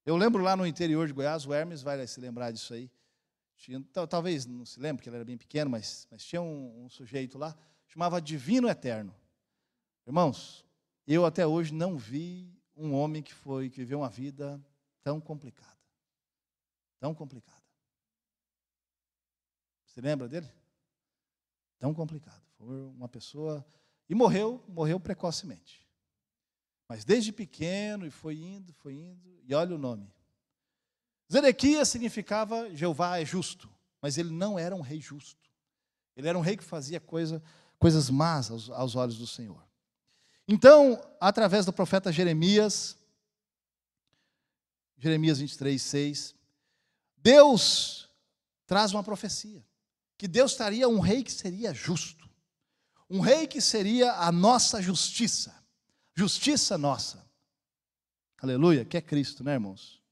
S3: Eu lembro lá no interior de Goiás, o Hermes vai se lembrar disso aí. Talvez não se lembre, porque ele era bem pequeno, mas tinha um sujeito lá, chamava Divino Eterno. Irmãos, eu até hoje não vi um homem que viveu uma vida tão complicada. Tão complicada. Você lembra dele? Tão complicado. Foi uma pessoa... E morreu precocemente. Mas desde pequeno, e foi indo, e olha o nome. Zedequias significava Jeová é justo, mas ele não era um rei justo. Ele era um rei que fazia coisas más aos olhos do Senhor. Então, através do profeta Jeremias 23, 6, Deus traz uma profecia, que Deus traria um rei que seria justo, um rei que seria a nossa justiça, justiça nossa. Aleluia, que é Cristo, né, irmãos?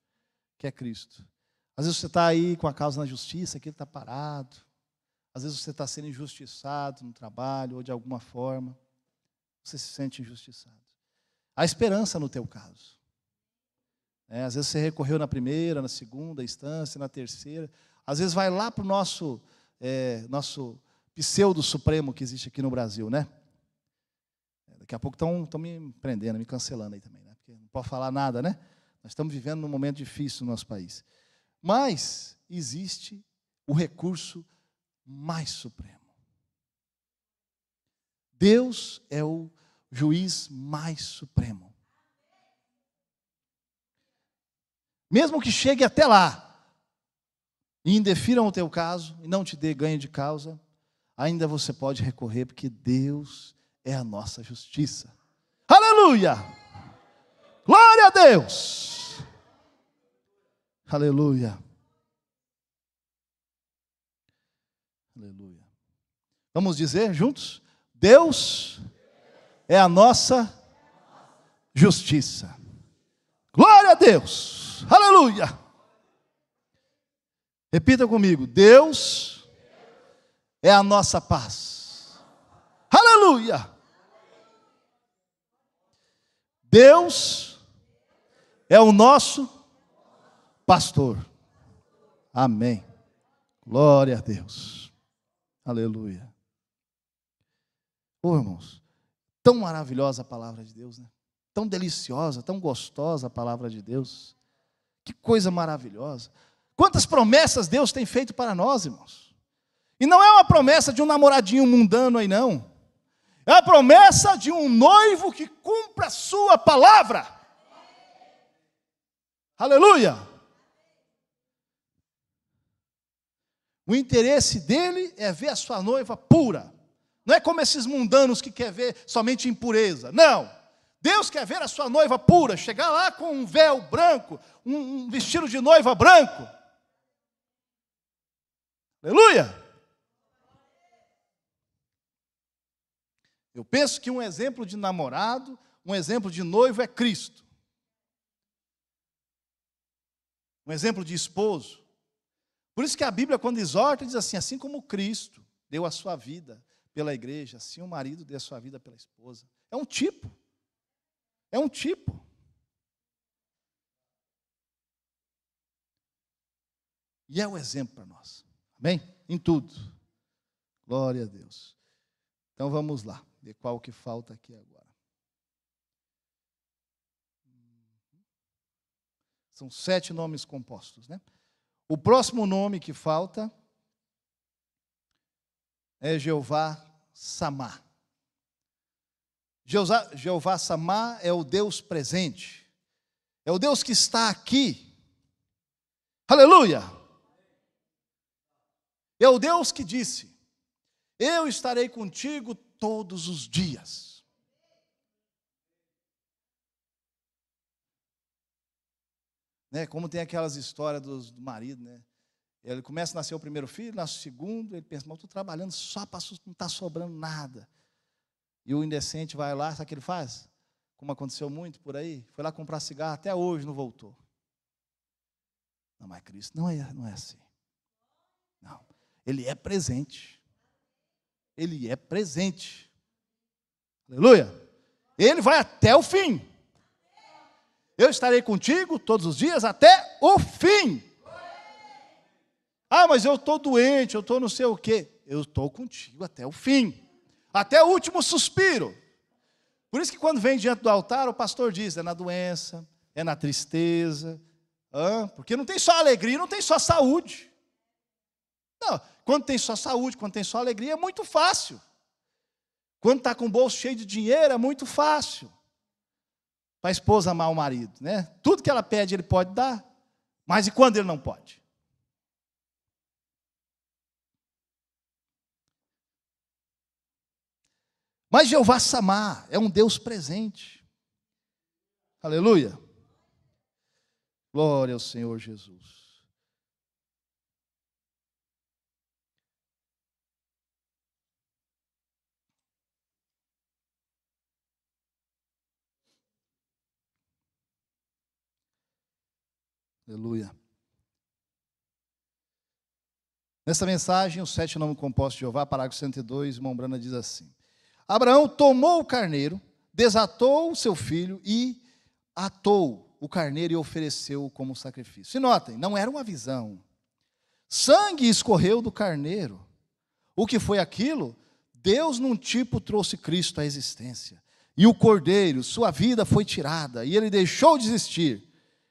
S3: Que é Cristo. Às vezes você está aí com a causa na justiça, aqui ele está parado. Às vezes você está sendo injustiçado no trabalho ou de alguma forma. Você se sente injustiçado. Há esperança no teu caso. Às vezes você recorreu na primeira, na segunda instância, na terceira. Às vezes vai lá para o nosso pseudo-supremo que existe aqui no Brasil, né? Daqui a pouco estão me prendendo, me cancelando aí também, né? Porque não pode falar nada, né? Nós estamos vivendo num momento difícil no nosso país. Mas existe o recurso mais supremo. Deus é o juiz mais supremo. Mesmo que chegue até lá e indefiram o teu caso e não te dê ganho de causa, ainda você pode recorrer, porque Deus é a nossa justiça. Aleluia! Glória a Deus! Aleluia! Aleluia! Vamos dizer juntos? Deus é a nossa justiça. Glória a Deus! Aleluia! Repita comigo: Deus é a nossa paz. Aleluia! Deus é o nosso pastor. Amém. Glória a Deus. Aleluia. Irmãos, tão maravilhosa a palavra de Deus, né? Tão deliciosa, tão gostosa a palavra de Deus. Que coisa maravilhosa. Quantas promessas Deus tem feito para nós, irmãos. E não é uma promessa de um namoradinho mundano aí, não. É a promessa de um noivo que cumpra a sua palavra. Aleluia! O interesse dele é ver a sua noiva pura. Não é como esses mundanos que quer ver somente impureza. Não. Deus quer ver a sua noiva pura. Chegar lá com um véu branco, um vestido de noiva branco. Aleluia! Eu penso que um exemplo de namorado, um exemplo de noivo é Cristo. Um exemplo de esposo. Por isso que a Bíblia, quando exorta, diz assim como Cristo deu a sua vida pela igreja, assim o marido deu a sua vida pela esposa. É um tipo. É um tipo. E é o exemplo para nós. Amém? Em tudo. Glória a Deus. Então vamos lá, ver qual que falta aqui agora. São 7 nomes compostos, né? O próximo nome que falta é Jeová Samá. Jeová Samá é o Deus presente. É o Deus que está aqui. Aleluia! É o Deus que disse: eu estarei contigo todos os dias. Né? Como tem aquelas histórias do marido, né? Ele começa a nascer o primeiro filho, nasce o segundo, ele pensa, mas eu estou trabalhando só para não está sobrando nada. E o indecente vai lá, sabe o que ele faz? Como aconteceu muito por aí, foi lá comprar cigarro, até hoje não voltou. Não, mas Cristo não é assim. Não, Ele é presente. Ele é presente. Aleluia. Ele vai até o fim. Eu estarei contigo todos os dias até o fim. Ah, mas eu estou doente, eu estou não sei o quê. Eu estou contigo até o fim. Até o último suspiro. Por isso que quando vem diante do altar, o pastor diz, é na doença, é na tristeza. Porque não tem só alegria, não tem só saúde. Não, quando tem só saúde, quando tem só alegria, é muito fácil. Quando está com o bolso cheio de dinheiro, é muito fácil. Para a esposa amar o marido, né? Tudo que ela pede, ele pode dar. Mas e quando ele não pode? Mas Jeová Samá é um Deus presente. Aleluia. Glória ao Senhor Jesus. Aleluia. Nessa mensagem, os 7 nomes compostos de Jeová, parágrafo 102, irmão Brana diz assim: Abraão tomou o carneiro, desatou o seu filho e atou o carneiro e ofereceu como sacrifício. Se notem, não era uma visão. Sangue escorreu do carneiro. O que foi aquilo? Deus num tipo trouxe Cristo à existência. E o cordeiro, sua vida foi tirada, e ele deixou de existir.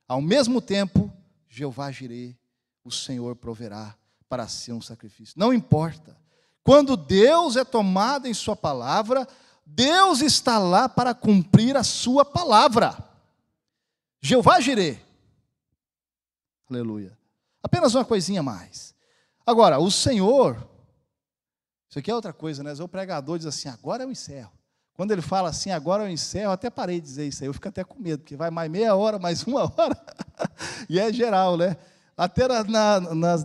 S3: Ao mesmo tempo, Jeová Jirê, o Senhor proverá para si um sacrifício. Não importa. Quando Deus é tomado em sua palavra, Deus está lá para cumprir a sua palavra. Jeová Jirê. Aleluia. Apenas uma coisinha a mais. Agora, o Senhor, isso aqui é outra coisa, né? O pregador diz assim, agora eu encerro. Quando ele fala assim, agora eu encerro, eu até parei de dizer isso aí, eu fico até com medo, porque vai mais meia hora, mais 1 hora, e é geral, né? Até nas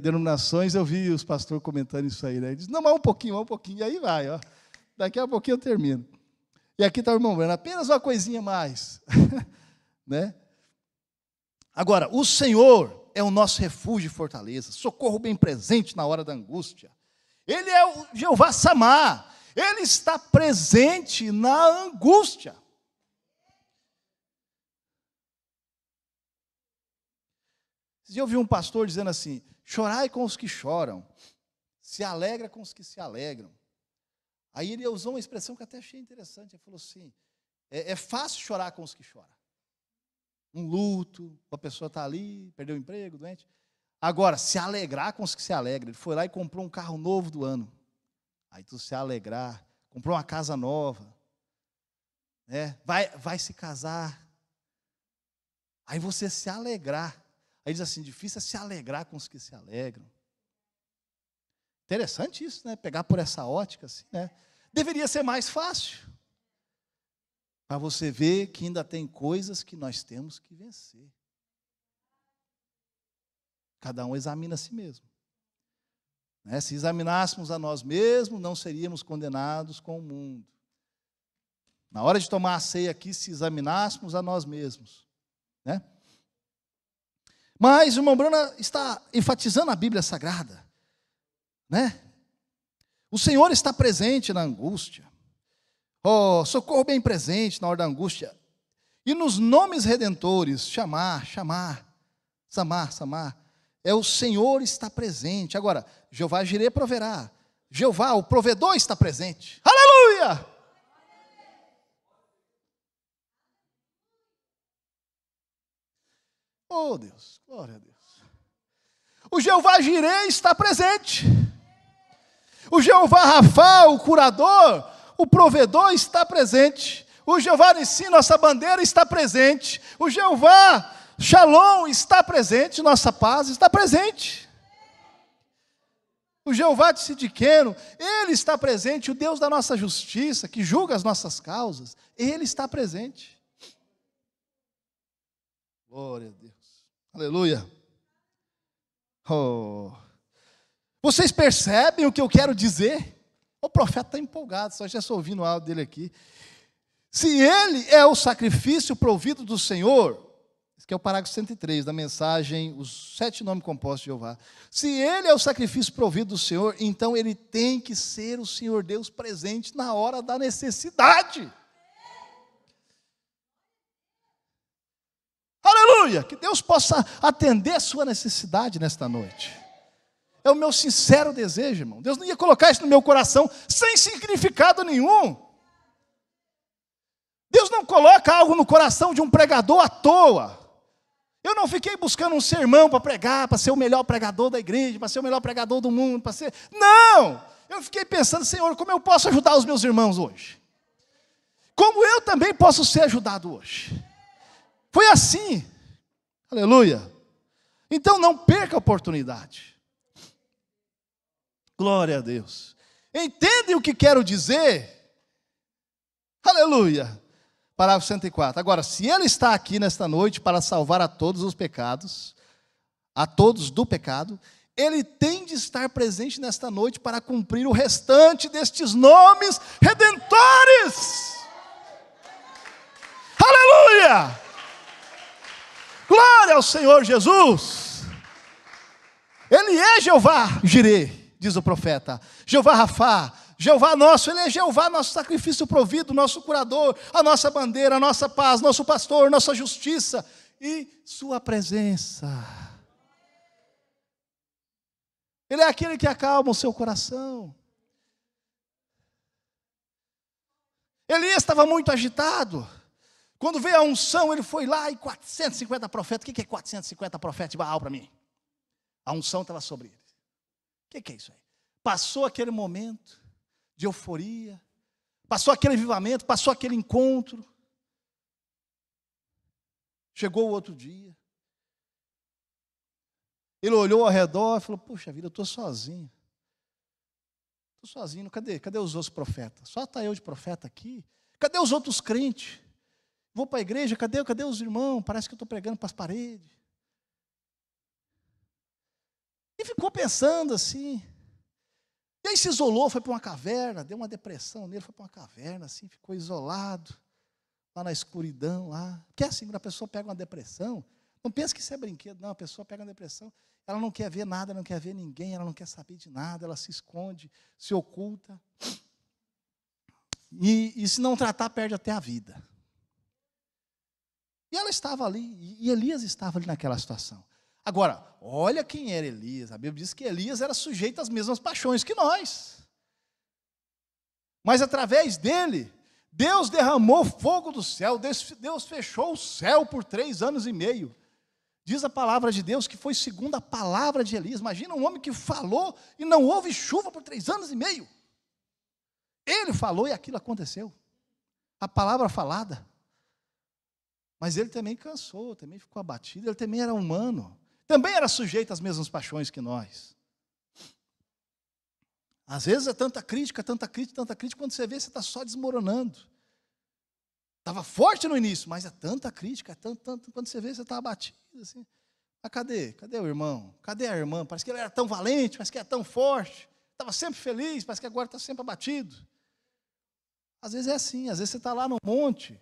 S3: denominações eu vi os pastores comentando isso aí, né? Ele diz, não, mais um pouquinho, e aí vai, ó. Daqui a pouquinho eu termino. E aqui está o irmão Breno, apenas uma coisinha a mais, né? Agora, o Senhor é o nosso refúgio e fortaleza, socorro bem presente na hora da angústia. Ele é o Jeová Samá. Ele está presente na angústia. Você já ouviu um pastor dizendo assim, chorai com os que choram, se alegra com os que se alegram. Aí ele usou uma expressão que até achei interessante, ele falou assim, é fácil chorar com os que choram. Um luto, a pessoa está ali, perdeu o emprego, doente. Agora, se alegrar com os que se alegram. Ele foi lá e comprou um carro novo do ano. Aí tu se alegrar, comprou uma casa nova, né? vai se casar. Aí você se alegrar. Aí diz assim, difícil é se alegrar com os que se alegram. Interessante isso, né? Pegar por essa ótica assim, né? Deveria ser mais fácil. Para você ver que ainda tem coisas que nós temos que vencer. Cada um examina a si mesmo. Se examinássemos a nós mesmos, não seríamos condenados com o mundo. Na hora de tomar a ceia aqui, se examinássemos a nós mesmos. Né? Mas o irmão Brana está enfatizando a Bíblia Sagrada. Né? O Senhor está presente na angústia. Socorro bem presente na hora da angústia. E nos nomes redentores, chamar. É o Senhor está presente. Agora, Jeová Jirê proverá. Jeová, o provedor, está presente. Aleluia! Oh Deus, glória a Deus. O Jeová Jireh está presente. O Jeová Rafa, o curador, o provedor, está presente. O Jeová Nissi, nossa bandeira, está presente. O Jeová Shalom está presente. Nossa paz está presente. O Jeová de Sidiqueno, Ele está presente. O Deus da nossa justiça, que julga as nossas causas, Ele está presente. Glória a Deus. Aleluia. Oh. Vocês percebem o que eu quero dizer? O profeta está empolgado, só já estou ouvindo o áudio dele aqui. Se ele é o sacrifício provido do Senhor, esse que é o parágrafo 103 da mensagem, os 7 nomes compostos de Jeová. Se ele é o sacrifício provido do Senhor, então ele tem que ser o Senhor Deus presente na hora da necessidade. Aleluia! Que Deus possa atender a sua necessidade nesta noite. É o meu sincero desejo, irmão. Deus não ia colocar isso no meu coração sem significado nenhum. Deus não coloca algo no coração de um pregador à toa. Eu não fiquei buscando um sermão para pregar, para ser o melhor pregador da igreja, para ser o melhor pregador do mundo, para ser... Não! Eu fiquei pensando, Senhor, como eu posso ajudar os meus irmãos hoje? Como eu também posso ser ajudado hoje? Foi assim. Aleluia. Então não perca a oportunidade. Glória a Deus. Entendem o que quero dizer? Aleluia. Parágrafo 104. Agora, se Ele está aqui nesta noite para salvar a todos os pecados, a todos do pecado, Ele tem de estar presente nesta noite para cumprir o restante destes nomes redentores. Aleluia! Glória ao Senhor Jesus. Ele é Jeová Jireh, diz o profeta. Jeová Rafa, Jeová nosso, Ele é Jeová, nosso sacrifício provido, nosso curador, a nossa bandeira, a nossa paz, nosso pastor, nossa justiça e sua presença. Ele é aquele que acalma o seu coração. Elias estava muito agitado. Quando veio a unção, ele foi lá e 450 profetas. O que é 450 profetas de Baal para mim? A unção estava sobre ele. O que é isso aí? Passou aquele momento de euforia, passou aquele avivamento, passou aquele encontro. Chegou o outro dia. Ele olhou ao redor e falou, puxa vida, eu estou sozinho. Estou sozinho, cadê os outros profetas? Só está eu de profeta aqui. Cadê os outros crentes? Vou para a igreja, cadê os irmãos? Parece que eu estou pregando para as paredes. E ficou pensando assim. E aí se isolou, foi para uma caverna, deu uma depressão nele, foi para uma caverna, assim, ficou isolado, lá na escuridão, lá. Porque assim, quando a pessoa pega uma depressão, não pensa que isso é brinquedo, não, a pessoa pega uma depressão, ela não quer ver nada, não quer ver ninguém, ela não quer saber de nada, ela se esconde, se oculta. E se não tratar, perde até a vida. E ela estava ali, e Elias estava ali naquela situação. Agora, olha quem era Elias. A Bíblia diz que Elias era sujeito às mesmas paixões que nós. Mas através dele, Deus derramou fogo do céu, Deus fechou o céu por 3 anos e meio. Diz a palavra de Deus que foi segundo a palavra de Elias. Imagina um homem que falou e não houve chuva por 3 anos e meio. Ele falou e aquilo aconteceu. A palavra falada. Mas ele também cansou, também ficou abatido, ele também era humano. Também era sujeito às mesmas paixões que nós. Às vezes é tanta crítica, quando você vê, você está só desmoronando. Estava forte no início, mas é tanta crítica, tanto, quando você vê, você está abatido. Assim. Mas cadê o irmão? Cadê a irmã? Parece que ele era tão valente, parece que era tão forte. Estava sempre feliz, parece que agora está sempre abatido. Às vezes é assim, às vezes você está lá no monte,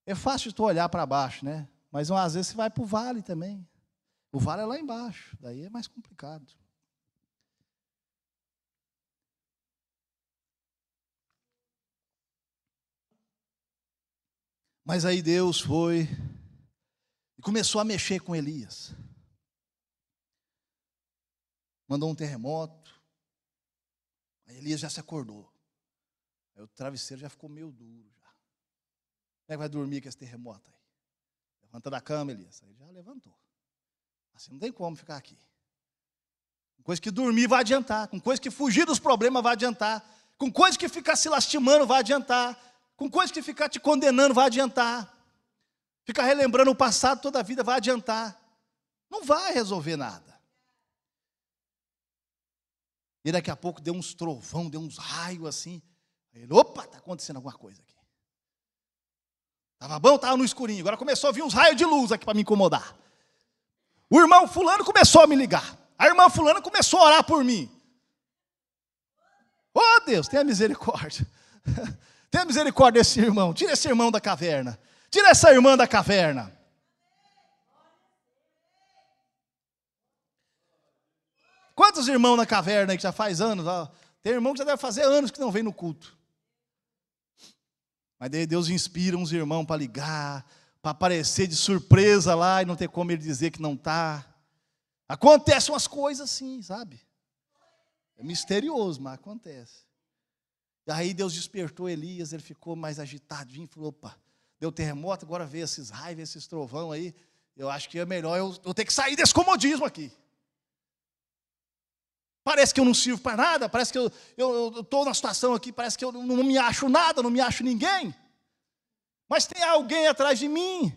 S3: é fácil de tu olhar para baixo, né? Mas às vezes você vai para o vale também. O vale é lá embaixo, daí é mais complicado. Mas aí Deus foi e começou a mexer com Elias. Mandou um terremoto. Aí Elias já se acordou. Aí o travesseiro já ficou meio duro. Já. Como é que vai dormir com esse terremoto aí? Levanta da cama, Elias. Aí já levantou. Assim não tem como ficar aqui. Com coisa que dormir vai adiantar. Com coisa que fugir dos problemas vai adiantar. Com coisa que ficar se lastimando vai adiantar. Com coisa que ficar te condenando vai adiantar. Ficar relembrando o passado toda a vida vai adiantar. Não vai resolver nada. E daqui a pouco deu uns trovão, deu uns raios assim. Aí ele, opa, está acontecendo alguma coisa aqui. Estava bom, estava no escurinho. Agora começou a vir uns raios de luz aqui para me incomodar. O irmão fulano começou a me ligar. A irmã fulana começou a orar por mim. Oh Deus, tenha misericórdia. Tenha misericórdia desse irmão. Tira esse irmão da caverna. Tira essa irmã da caverna. Quantos irmãos na caverna aí que já faz anos? Tem irmão que já deve fazer anos que não vem no culto. Mas daí Deus inspira uns irmãos para ligar, para aparecer de surpresa lá e não ter como ele dizer que não está. Acontecem umas coisas assim, sabe? É misterioso, mas acontece. E aí Deus despertou Elias, ele ficou mais agitadinho, falou, opa, deu terremoto, agora veio esses raios, esses trovão aí, eu acho que é melhor eu ter que sair desse comodismo aqui. Parece que eu não sirvo para nada, parece que eu estou na situação aqui, parece que eu não me acho nada, não me acho ninguém. Mas tem alguém atrás de mim.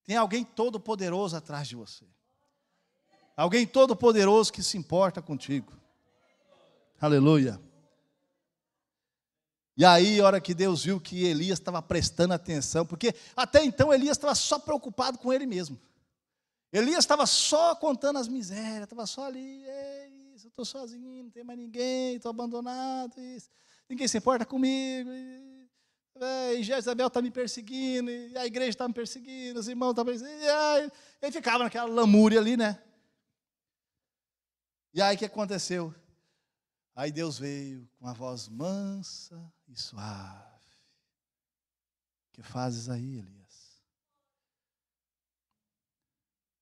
S3: Tem alguém todo-poderoso atrás de você. Alguém todo-poderoso que se importa contigo. Aleluia. E aí, a hora que Deus viu que Elias estava prestando atenção, porque até então Elias estava só preocupado com ele mesmo. Elias estava só contando as misérias, estava só ali, eu estou sozinho, não tem mais ninguém, estou abandonado, ninguém se importa comigo, e Jezabel está me perseguindo, e a igreja está me perseguindo, os irmãos estão me perseguindo, ele ficava naquela lamúria ali, né? E aí o que aconteceu? Aí Deus veio com a voz mansa e suave. O que fazes aí, Elias?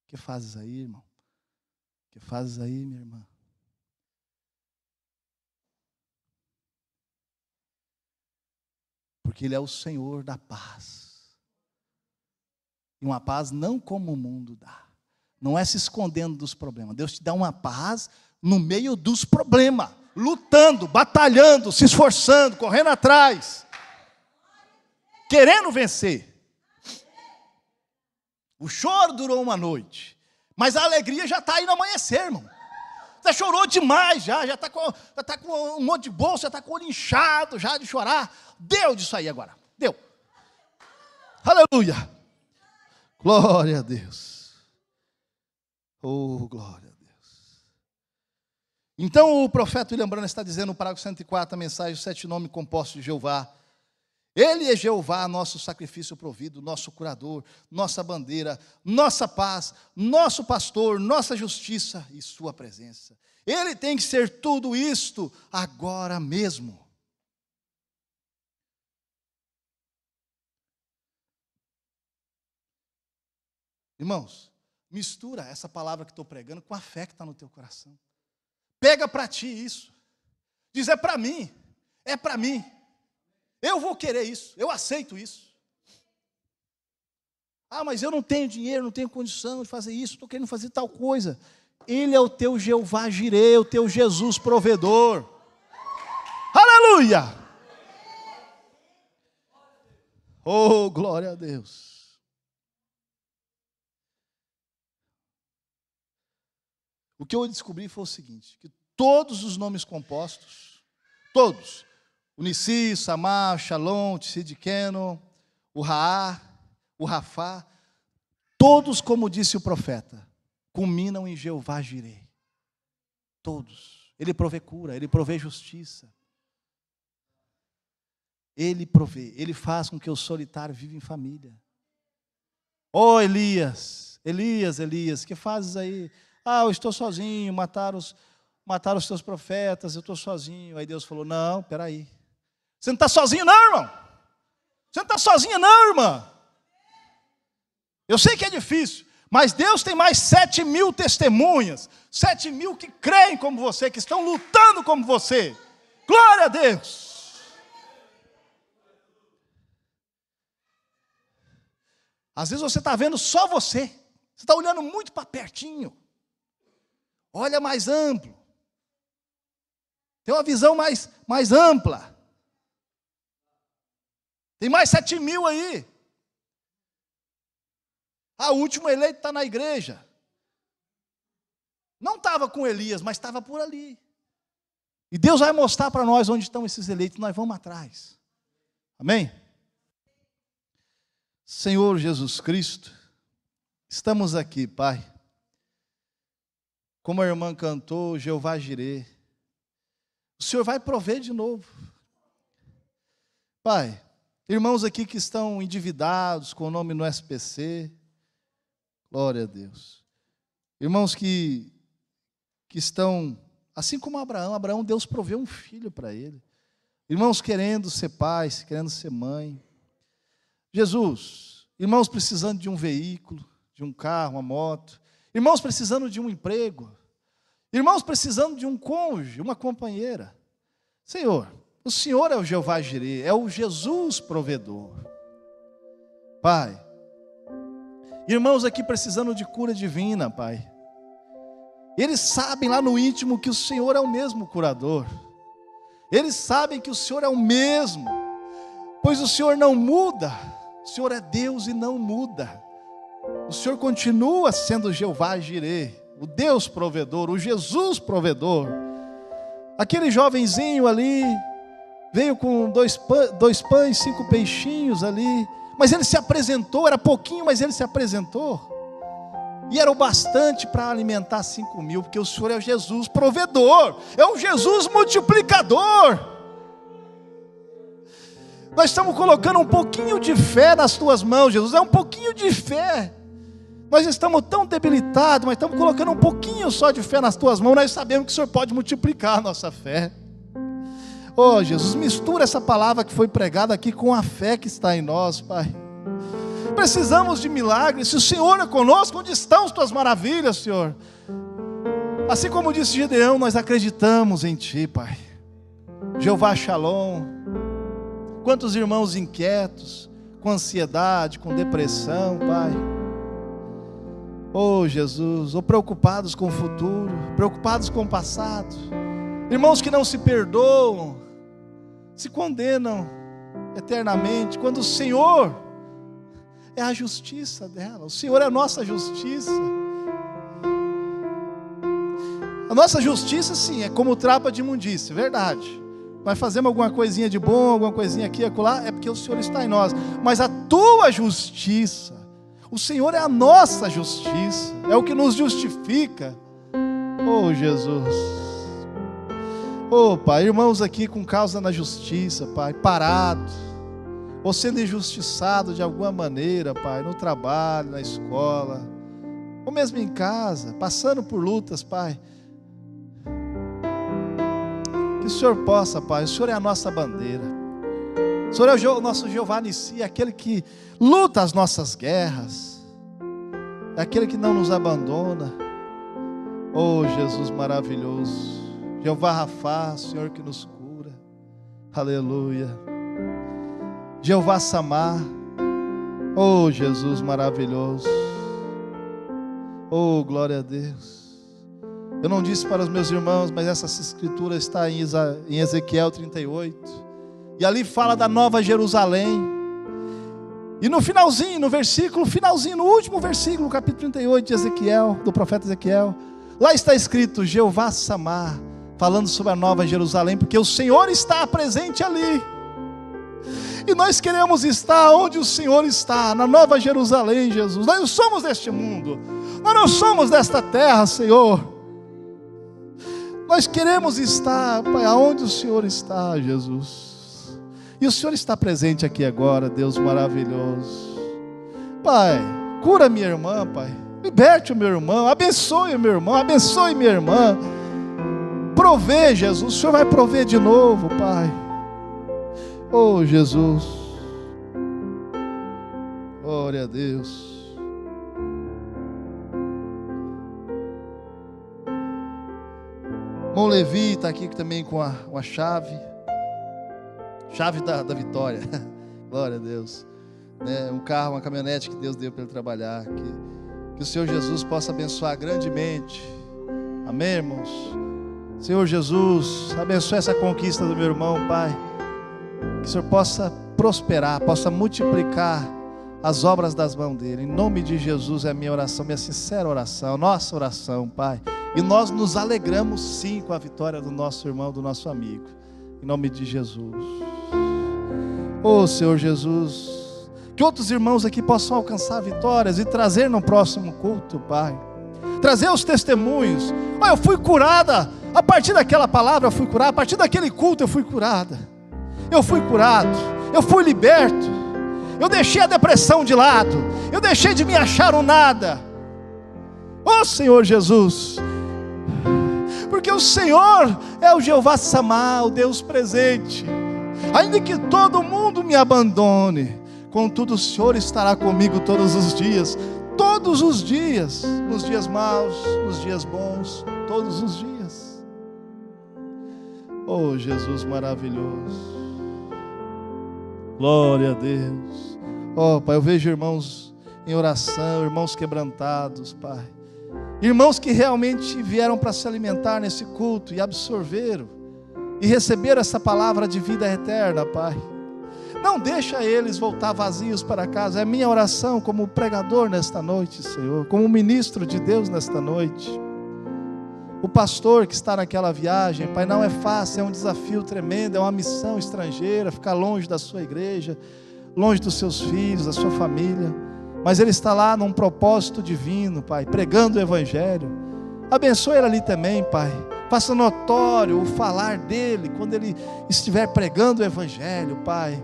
S3: O que fazes aí, irmão? O que fazes aí, minha irmã? Porque Ele é o Senhor da paz. E uma paz não como o mundo dá. Não é se escondendo dos problemas. Deus te dá uma paz no meio dos problemas. Lutando, batalhando, se esforçando, correndo atrás. Querendo vencer. O choro durou uma noite, mas a alegria já está aí no amanhecer, irmão. Você chorou demais, já está com um monte de bolsa, já está com o olho inchado, já de chorar. Deu disso aí agora, deu. Aleluia. Glória a Deus. Oh, glória a Deus. Então o profeta William Branham está dizendo no parágrafo 104, a mensagem, 7 nomes compostos de Jeová. Ele é Jeová, nosso sacrifício provido, nosso curador, nossa bandeira, nossa paz, nosso pastor, nossa justiça e sua presença. Ele tem que ser tudo isto agora mesmo. Irmãos, mistura essa palavra que estou pregando com a fé que está no teu coração. Pega para ti isso. Diz, é para mim, é para mim. Eu vou querer isso, eu aceito isso. Ah, mas eu não tenho dinheiro, não tenho condição de fazer isso, estou querendo fazer tal coisa. Ele é o teu Jeová Jireh, o teu Jesus provedor. Aleluia! Oh, glória a Deus. O que eu descobri foi o seguinte, que todos os nomes compostos, todos, o Nissi, Samar, Shalom, Tsidkeno, o Raá, o Rafá, todos, como disse o profeta, culminam em Jeová Jireh. Todos. Ele provê cura, Ele provê justiça. Ele provê, Ele faz com que o solitário viva em família. Oh, Elias, Elias, que fazes aí? Ah, eu estou sozinho, mataram os teus profetas, eu estou sozinho. Aí Deus falou, não, peraí. Você não está sozinho não, irmão. Você não está sozinho não, irmã. Eu sei que é difícil, mas Deus tem mais 7.000 testemunhas. 7.000 que creem como você, que estão lutando como você. Glória a Deus. Às vezes você está vendo só você. Você está olhando muito para pertinho. Olha mais amplo. Tem uma visão mais ampla. Tem mais 7.000 aí. O último eleito está na igreja. Não estava com Elias, mas estava por ali. E Deus vai mostrar para nós onde estão esses eleitos, nós vamos atrás. Amém? Senhor Jesus Cristo, estamos aqui, Pai. Como a irmã cantou, Jeová Jirê. O Senhor vai prover de novo. Pai, irmãos aqui que estão endividados com o nome no SPC, glória a Deus. Irmãos que estão, assim como Abraão, Deus proveu um filho para ele. Irmãos querendo ser pais, querendo ser mãe. Jesus, irmãos precisando de um veículo, de um carro, uma moto. Irmãos precisando de um emprego. Irmãos precisando de um cônjuge, uma companheira. Senhor, o Senhor é o Jeová Jirê, é o Jesus provedor. Pai, irmãos aqui precisando de cura divina, Pai. Eles sabem lá no íntimo que o Senhor é o mesmo curador. Eles sabem que o Senhor é o mesmo, pois o Senhor não muda. O Senhor é Deus e não muda. O Senhor continua sendo Jeová Jirê, o Deus provedor, o Jesus provedor. Aquele jovenzinho ali veio com 2 pães, 5 peixinhos ali, mas ele se apresentou, era pouquinho, mas ele se apresentou. E era o bastante para alimentar 5.000, porque o Senhor é o Jesus provedor, é o Jesus multiplicador. Nós estamos colocando um pouquinho de fé nas tuas mãos, Jesus, é um pouquinho de fé. Nós estamos tão debilitados, mas estamos colocando um pouquinho só de fé nas tuas mãos. Nós sabemos que o Senhor pode multiplicar a nossa fé. Oh Jesus, mistura essa palavra que foi pregada aqui com a fé que está em nós, Pai. Precisamos de milagres. Se o Senhor é conosco, onde estão as tuas maravilhas, Senhor? Assim como disse Gedeão, nós acreditamos em Ti, Pai. Jeová Shalom. Quantos irmãos inquietos, com ansiedade, com depressão, Pai. Oh Jesus, ou preocupados com o futuro, preocupados com o passado. Irmãos que não se perdoam, se condenam eternamente, quando o Senhor é a justiça dela. O Senhor é a nossa justiça. A nossa justiça, sim, é como trapa de imundícia, verdade. Nós fazemos alguma coisinha de bom, alguma coisinha aqui e acolá, é porque o Senhor está em nós. Mas a tua justiça, o Senhor é a nossa justiça, é o que nos justifica. Oh Jesus. Oh Pai, irmãos aqui com causa na justiça, Pai, parados, ou sendo injustiçado de alguma maneira, Pai, no trabalho, na escola, ou mesmo em casa, passando por lutas, Pai. Que o Senhor possa, Pai, o Senhor é a nossa bandeira. O Senhor é o nosso Jeová Nissi, é aquele que luta as nossas guerras, é aquele que não nos abandona. Oh Jesus maravilhoso, Jeová Rafá, Senhor que nos cura, aleluia. Jeová Samar, oh Jesus maravilhoso, oh glória a Deus. Eu não disse para os meus irmãos, mas essa escritura está em Ezequiel 38, e ali fala da nova Jerusalém, e no finalzinho, no versículo finalzinho, no último versículo, capítulo 38 de Ezequiel, do profeta Ezequiel, lá está escrito Jeová Samar, falando sobre a nova Jerusalém, porque o Senhor está presente ali. E nós queremos estar onde o Senhor está, na nova Jerusalém, Jesus. Nós não somos deste mundo, nós não somos desta terra, Senhor. Nós queremos estar, Pai, aonde o Senhor está, Jesus. E o Senhor está presente aqui agora, Deus maravilhoso. Pai, cura minha irmã, Pai. Liberte o meu irmão, abençoe o meu irmão, abençoe minha irmã. Provê, Jesus, o Senhor vai prover de novo, Pai. Oh, Jesus. Glória a Deus. Irmão Levi está aqui também com a chave da vitória. Glória a Deus. Um carro, uma caminhonete que Deus deu para ele trabalhar. Que o Senhor Jesus possa abençoar grandemente. Amém, irmãos? Senhor Jesus, abençoe essa conquista do meu irmão, Pai. Que o Senhor possa prosperar, possa multiplicar as obras das mãos dele. Em nome de Jesus é a minha oração, minha sincera oração, nossa oração, Pai. E nós nos alegramos sim com a vitória do nosso irmão, do nosso amigo. Em nome de Jesus. Oh, Senhor Jesus, que outros irmãos aqui possam alcançar vitórias e trazer no próximo culto, Pai. Trazer os testemunhos. Eu fui curada. A partir daquela palavra eu fui curada. A partir daquele culto eu fui curada. Eu fui curado. Eu fui liberto. Eu deixei a depressão de lado. Eu deixei de me achar um nada. Oh, Senhor Jesus. Porque o Senhor é o Jeová Samá, o Deus presente. Ainda que todo mundo me abandone, contudo o Senhor estará comigo todos os dias. Todos os dias, nos dias maus, nos dias bons, todos os dias. Oh, Jesus maravilhoso. Glória a Deus. Oh, Pai, eu vejo irmãos em oração, irmãos quebrantados, Pai. Irmãos que realmente vieram para se alimentar nesse culto e absorveram e receberam essa palavra de vida eterna, Pai. Não deixa eles voltar vazios para casa. É minha oração como pregador nesta noite, Senhor, como ministro de Deus nesta noite. O pastor que está naquela viagem, Pai, não é fácil, é um desafio tremendo, é uma missão estrangeira, ficar longe da sua igreja, longe dos seus filhos, da sua família, mas ele está lá num propósito divino, Pai, pregando o Evangelho. Abençoe ele ali também, Pai. Faça notório o falar dele quando ele estiver pregando o Evangelho, Pai.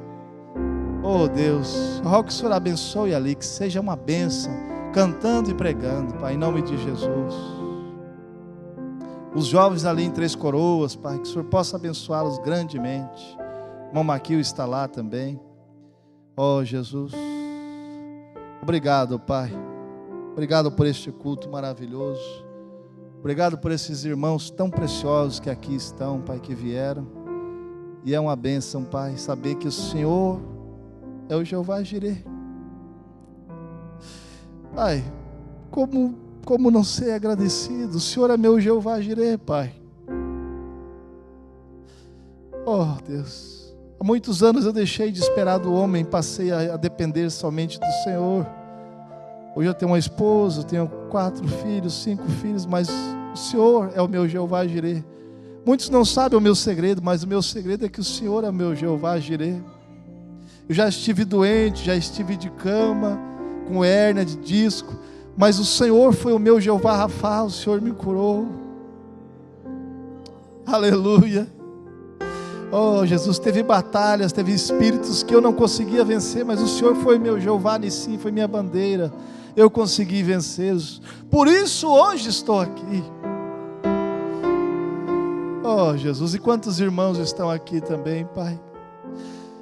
S3: Oh Deus, eu rogo que o Senhor abençoe ali, que seja uma bênção, cantando e pregando, Pai, em nome de Jesus. Os jovens ali em Três Coroas, Pai, que o Senhor possa abençoá-los grandemente. O irmão Maquil está lá também. Oh Jesus, obrigado, Pai. Obrigado por este culto maravilhoso. Obrigado por esses irmãos tão preciosos que aqui estão, Pai, que vieram. E é uma bênção, Pai, saber que o Senhor é o Jeová Jireh. Pai, como não ser agradecido? O Senhor é meu Jeová Jireh, Pai. Oh Deus, há muitos anos eu deixei de esperar do homem, passei a depender somente do Senhor. Hoje eu tenho uma esposa, eu tenho 4 filhos, 5 filhos, mas o Senhor é o meu Jeová Jireh. Muitos não sabem o meu segredo, mas o meu segredo é que o Senhor é o meu Jeová Jireh. Eu já estive doente, já estive de cama, com hérnia de disco, mas o Senhor foi o meu Jeová Rafa, o Senhor me curou. Aleluia. Oh Jesus, teve batalhas, teve espíritos que eu não conseguia vencer, mas o Senhor foi meu Jeová Nissim, foi minha bandeira. Eu consegui vencê-los. Por isso hoje estou aqui. Oh Jesus, e quantos irmãos estão aqui também, Pai,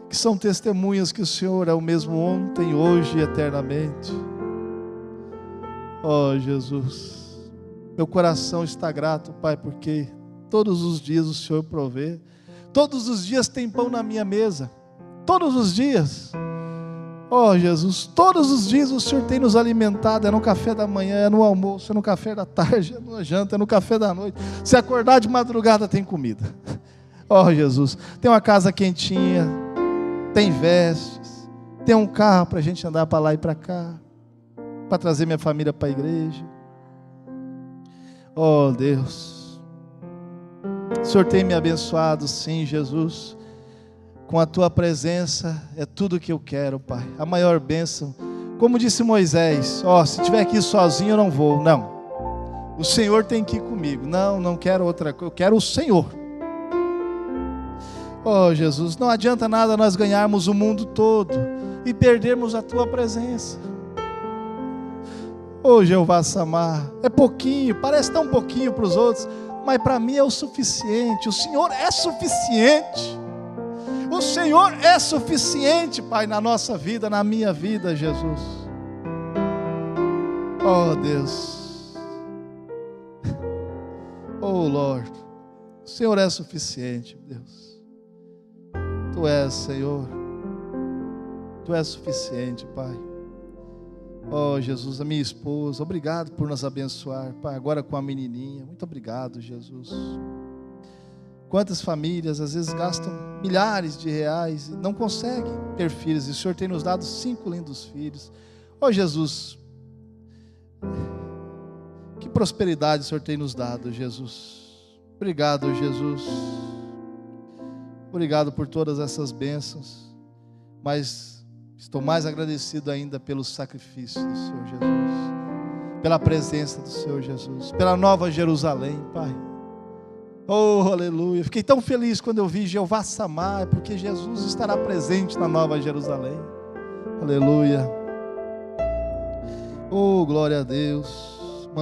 S3: que são testemunhas que o Senhor é o mesmo ontem, hoje e eternamente. Oh Jesus, meu coração está grato, Pai, porque todos os dias o Senhor provê. Todos os dias tem pão na minha mesa. Todos os dias. Oh Jesus, todos os dias o Senhor tem nos alimentado. É no café da manhã, é no almoço, é no café da tarde, é na janta, é no café da noite. Se acordar de madrugada tem comida. Oh Jesus, tem uma casa quentinha, tem vestes, tem um carro para a gente andar para lá e para cá, para trazer minha família para a igreja. Oh Deus, o Senhor tem me abençoado, sim, Jesus. Com a Tua presença é tudo que eu quero, Pai. A maior bênção. Como disse Moisés, se estiver aqui sozinho eu não vou. Não, o Senhor tem que ir comigo. Não quero outra coisa, eu quero o Senhor. Oh Jesus, não adianta nada nós ganharmos o mundo todo e perdermos a Tua presença. Oh Jeová Samá, é pouquinho, parece tão pouquinho para os outros, mas para mim é o suficiente. O Senhor é suficiente. O Senhor é suficiente, Pai, na nossa vida, na minha vida, Jesus. Oh Deus. Oh Lord. O Senhor é suficiente, Deus. Tu és, Senhor. Tu és suficiente, Pai. Oh, Jesus, a minha esposa, obrigado por nos abençoar, Pai, agora com a menininha. Muito obrigado, Jesus. Quantas famílias às vezes gastam milhares de reais e não conseguem ter filhos, e o Senhor tem nos dado 5 lindos filhos. Oh, Jesus, que prosperidade o Senhor tem nos dado, Jesus. Obrigado, Jesus. Obrigado por todas essas bênçãos, mas estou mais agradecido ainda pelo sacrifício do Senhor Jesus, pela presença do Senhor Jesus, pela Nova Jerusalém, Pai. Oh, aleluia. Fiquei tão feliz quando eu vi Jeová Samar, porque Jesus estará presente na Nova Jerusalém. Aleluia. Oh, glória a Deus.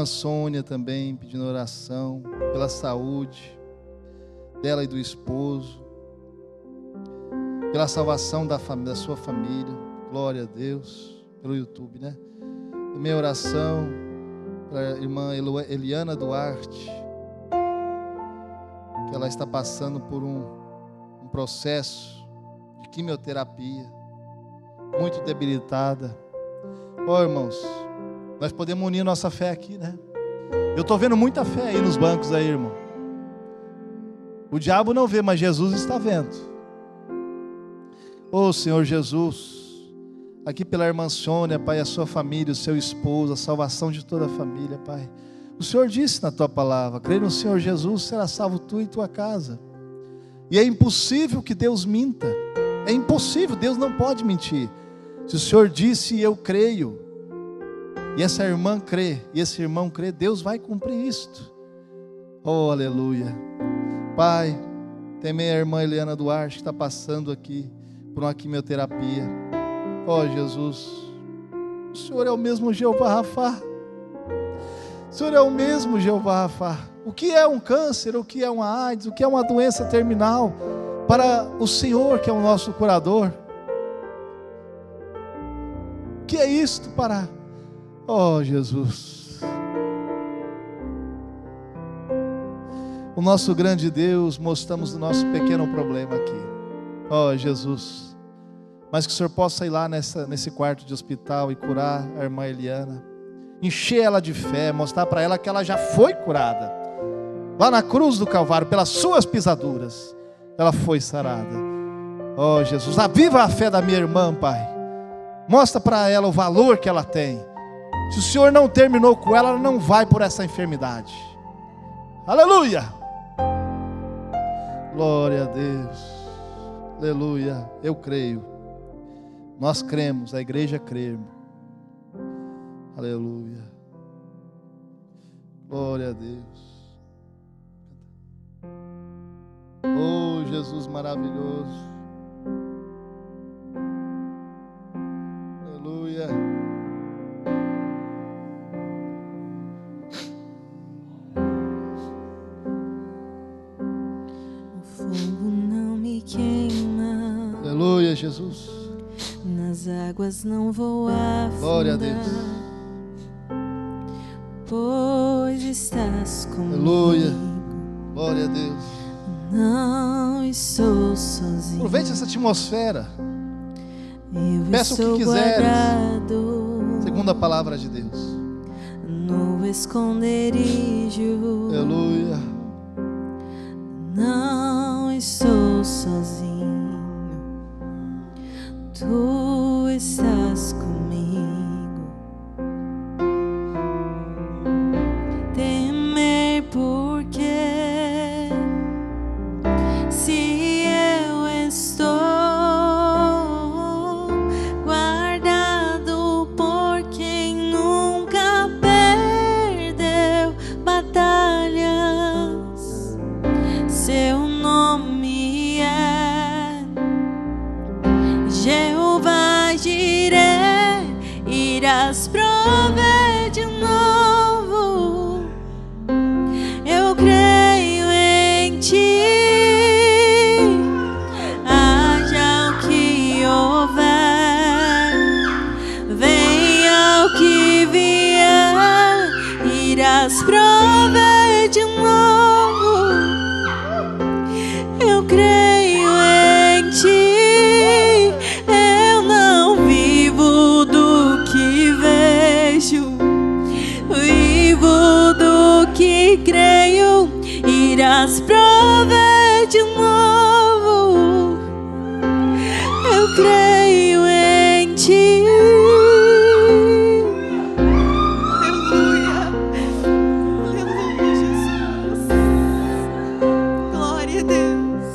S3: Sônia também pedindo oração pela saúde dela e do esposo, pela salvação da sua família. Glória a Deus. Pelo YouTube, né? Minha oração para a irmã Eliana Duarte, que ela está passando por um processo de quimioterapia, muito debilitada. Oh, irmãos, nós podemos unir nossa fé aqui, né? Eu estou vendo muita fé aí nos bancos aí, irmão. O diabo não vê, mas Jesus está vendo. Oh, Senhor Jesus, aqui pela irmã Sônia, Pai, a sua família, o seu esposo, a salvação de toda a família, Pai. O Senhor disse na tua palavra: crê no Senhor Jesus, será salvo tu e tua casa. E é impossível que Deus minta. É impossível, Deus não pode mentir. Se o Senhor disse e eu creio, e essa irmã crê, e esse irmão crê, Deus vai cumprir isto. Oh, aleluia. Pai, também a irmã Eliana Duarte, que está passando aqui por uma quimioterapia. Oh, Jesus, o Senhor é o mesmo Jeová Rafá. O Senhor é o mesmo Jeová Rafá. O que é um câncer, o que é uma AIDS, o que é uma doença terminal para o Senhor, que é o nosso curador? O que é isto para... Oh, Jesus, o nosso grande Deus, mostramos o nosso pequeno problema aqui. Oh, Jesus, mas que o Senhor possa ir lá nesse quarto de hospital e curar a irmã Eliana, encher ela de fé, mostrar para ela que ela já foi curada, lá na cruz do Calvário, pelas suas pisaduras, ela foi sarada. Oh, Jesus, aviva a fé da minha irmã, Pai, mostra para ela o valor que ela tem. Se o Senhor não terminou com ela, ela não vai por essa enfermidade. Aleluia! Glória a Deus. Aleluia. Eu creio. Nós cremos, a igreja crê. Aleluia. Glória a Deus. Oh, Jesus maravilhoso. Aleluia. Aleluia, Jesus.
S2: Nas águas não vou afundar.
S3: Glória a Deus.
S2: Pois estás comigo.
S3: Aleluia. Glória a Deus.
S2: Não estou sozinho.
S3: Aproveite essa atmosfera.
S2: Peça
S3: o que quiseres,
S2: guardado,
S3: segundo a palavra de Deus.
S2: no esconderijo.
S3: Aleluia.
S2: Não estou sozinho. Tu estás comigo. Temer porque se eu estou guardado por quem nunca perdeu batalhas, seu nome é Jeová Jireh, irás prover de novo. Eu creio em ti. Haja o que houver, venha o que vier, irás prover de novo. creio, irás prover de novo. Eu creio em ti. Aleluia, aleluia, Jesus. Glória a Deus.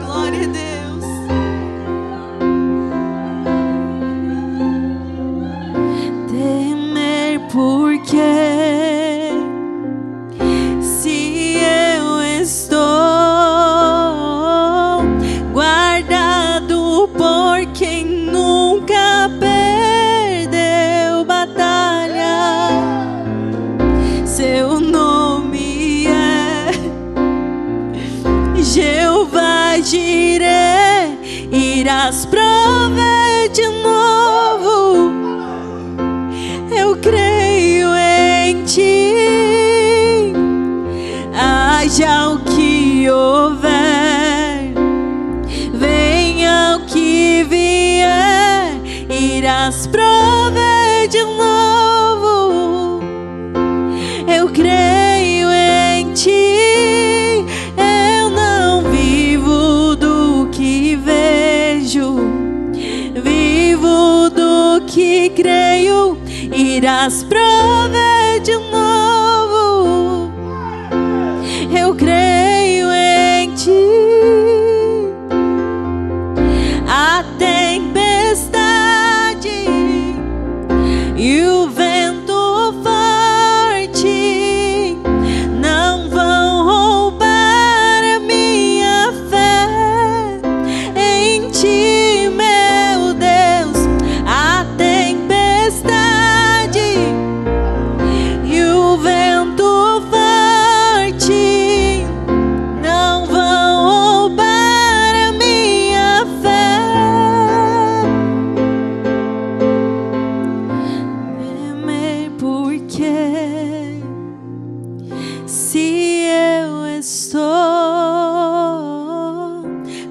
S2: Glória a Deus. Temer porque se eu estou guardado por quem nunca perdeu batalha, seu nome é Jeová Jireh, irás prover de novo. Eu creio em ti, haja o que houver, venha o que vier, irás prover de novo. Eu creio em ti, eu não vivo do que vejo, vivo do que creio, irás prover de novo. Eu creio em ti. A tempestade e o vento forte não vão roubar a minha fé em ti, meu Deus. A tempestade e o vento forte não vão roubar a minha fé. Temer porque se eu estou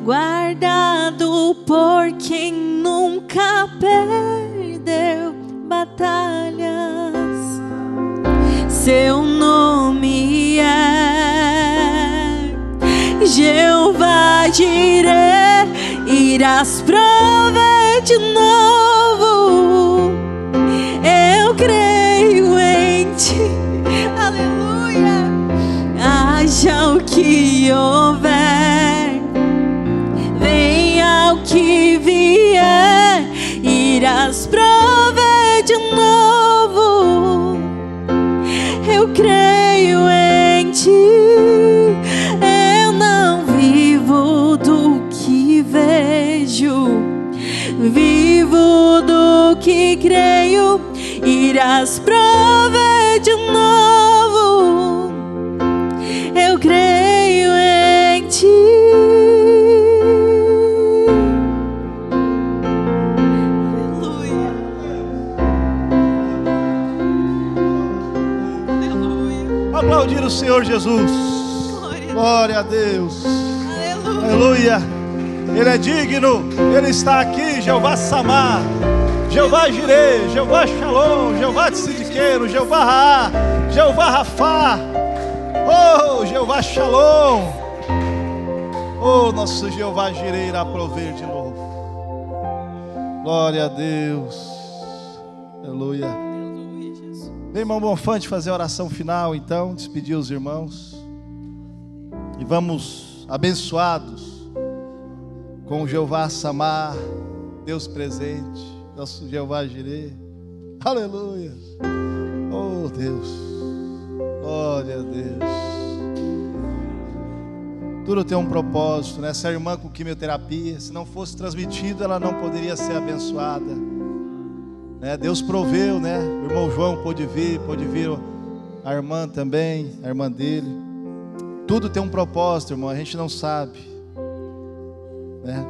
S2: guardado por quem nunca perdeu batalhas, seu nome é Jeová Jireh, irás prover de novo. Eu creio em ti, aleluia. Haja o que houver, venha o que vier, irás prover de novo. Eu creio em ti, eu não vivo do que vejo, vivo do que creio, irás prover de novo. Eu creio em ti. Aleluia. Aleluia.
S3: Aplaudir o Senhor Jesus. Glória a Deus. Aleluia. Ele é digno. Ele está aqui. Jeová Samar, Jeová Jireh, Jeová Shalom, Jeová Tzidkenu, Jeová Raá, Jeová Rafá. Oh, Jeová Shalom. Oh, nosso Jeová Jireh irá prover de novo. Glória a Deus. Aleluia. Vem, irmão Bonfante, fazer a oração final, então, despedir os irmãos. E vamos abençoados com o Jeová Samar, Deus presente, nosso Jeová Jireh. Aleluia. Oh, Deus. Glória a Deus. Tudo tem um propósito, né? Essa irmã com quimioterapia, se não fosse transmitido, ela não poderia ser abençoada, né? Deus proveu, né? O irmão João pôde vir a irmã também, a irmã dele. Tudo tem um propósito, irmão, a gente não sabe, né?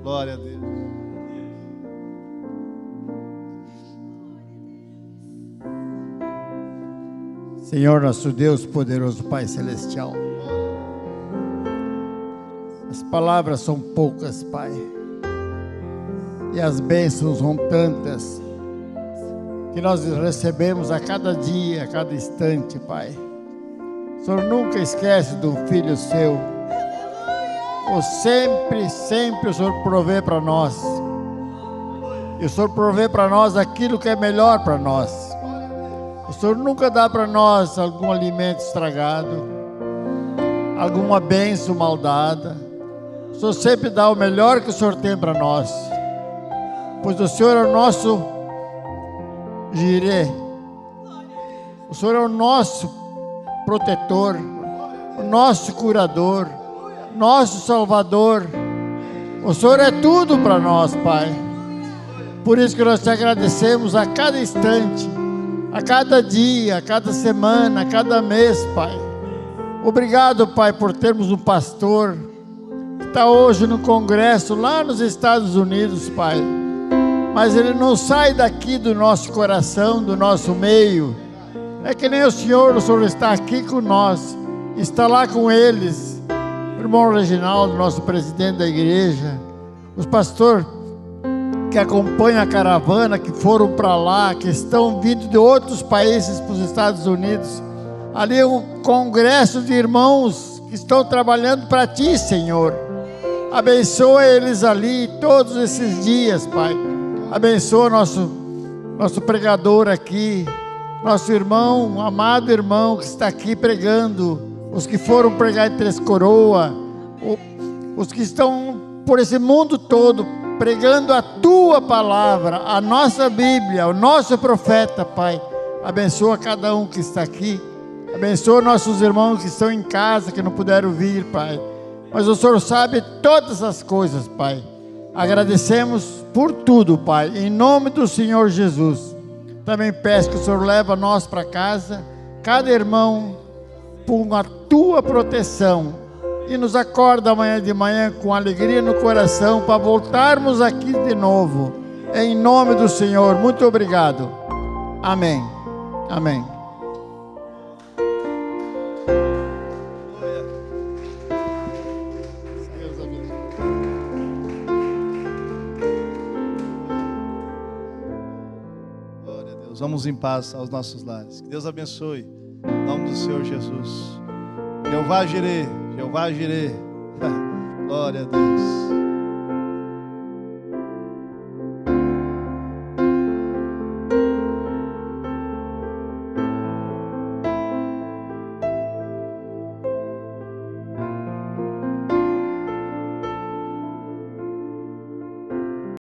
S3: Glória a Deus.
S4: Senhor, nosso Deus poderoso, Pai Celestial, as palavras são poucas, Pai, e as bênçãos são tantas, que nós recebemos a cada dia, a cada instante, Pai. O Senhor nunca esquece do filho seu. Sempre o Senhor provê para nós. E o Senhor provê para nós aquilo que é melhor para nós. O Senhor nunca dá para nós algum alimento estragado, alguma bênção mal dada. O Senhor sempre dá o melhor que o Senhor tem para nós. Pois o Senhor é o nosso Jireh. O Senhor é o nosso protetor, o nosso curador, nosso Salvador. O Senhor é tudo para nós, Pai. Por isso que nós te agradecemos a cada instante, a cada dia, a cada semana, a cada mês, Pai. Obrigado, Pai, por termos um pastor que está hoje no congresso lá nos Estados Unidos, Pai. Mas ele não sai daqui do nosso coração, do nosso meio. É que nem o Senhor está aqui com nós, está lá com eles. O irmão Reginaldo, nosso presidente da igreja, os pastores que acompanham a caravana, que foram para lá, que estão vindo de outros países para os Estados Unidos. Ali é um congresso de irmãos que estão trabalhando para Ti, Senhor. Abençoa eles ali todos esses dias, Pai. Abençoa nosso pregador aqui, nosso irmão, amado irmão que está aqui pregando, os que foram pregar em Três Coroas, os que estão por esse mundo todo pregando a Tua palavra, a nossa Bíblia, o nosso profeta, Pai. Abençoa cada um que está aqui, abençoa nossos irmãos que estão em casa, que não puderam vir, Pai. Mas o Senhor sabe todas as coisas, Pai. Agradecemos por tudo, Pai, em nome do Senhor Jesus. Também peço que o Senhor leve nós para casa, cada irmão, com a Tua proteção, e nos acorda amanhã de manhã com alegria no coração, para voltarmos aqui de novo, em nome do Senhor. Muito obrigado. Amém. Amém.
S3: Vamos em paz aos nossos lares. Que Deus abençoe. Em nome do Senhor Jesus. Jeová Jireh, Jeová Jireh. Glória a Deus.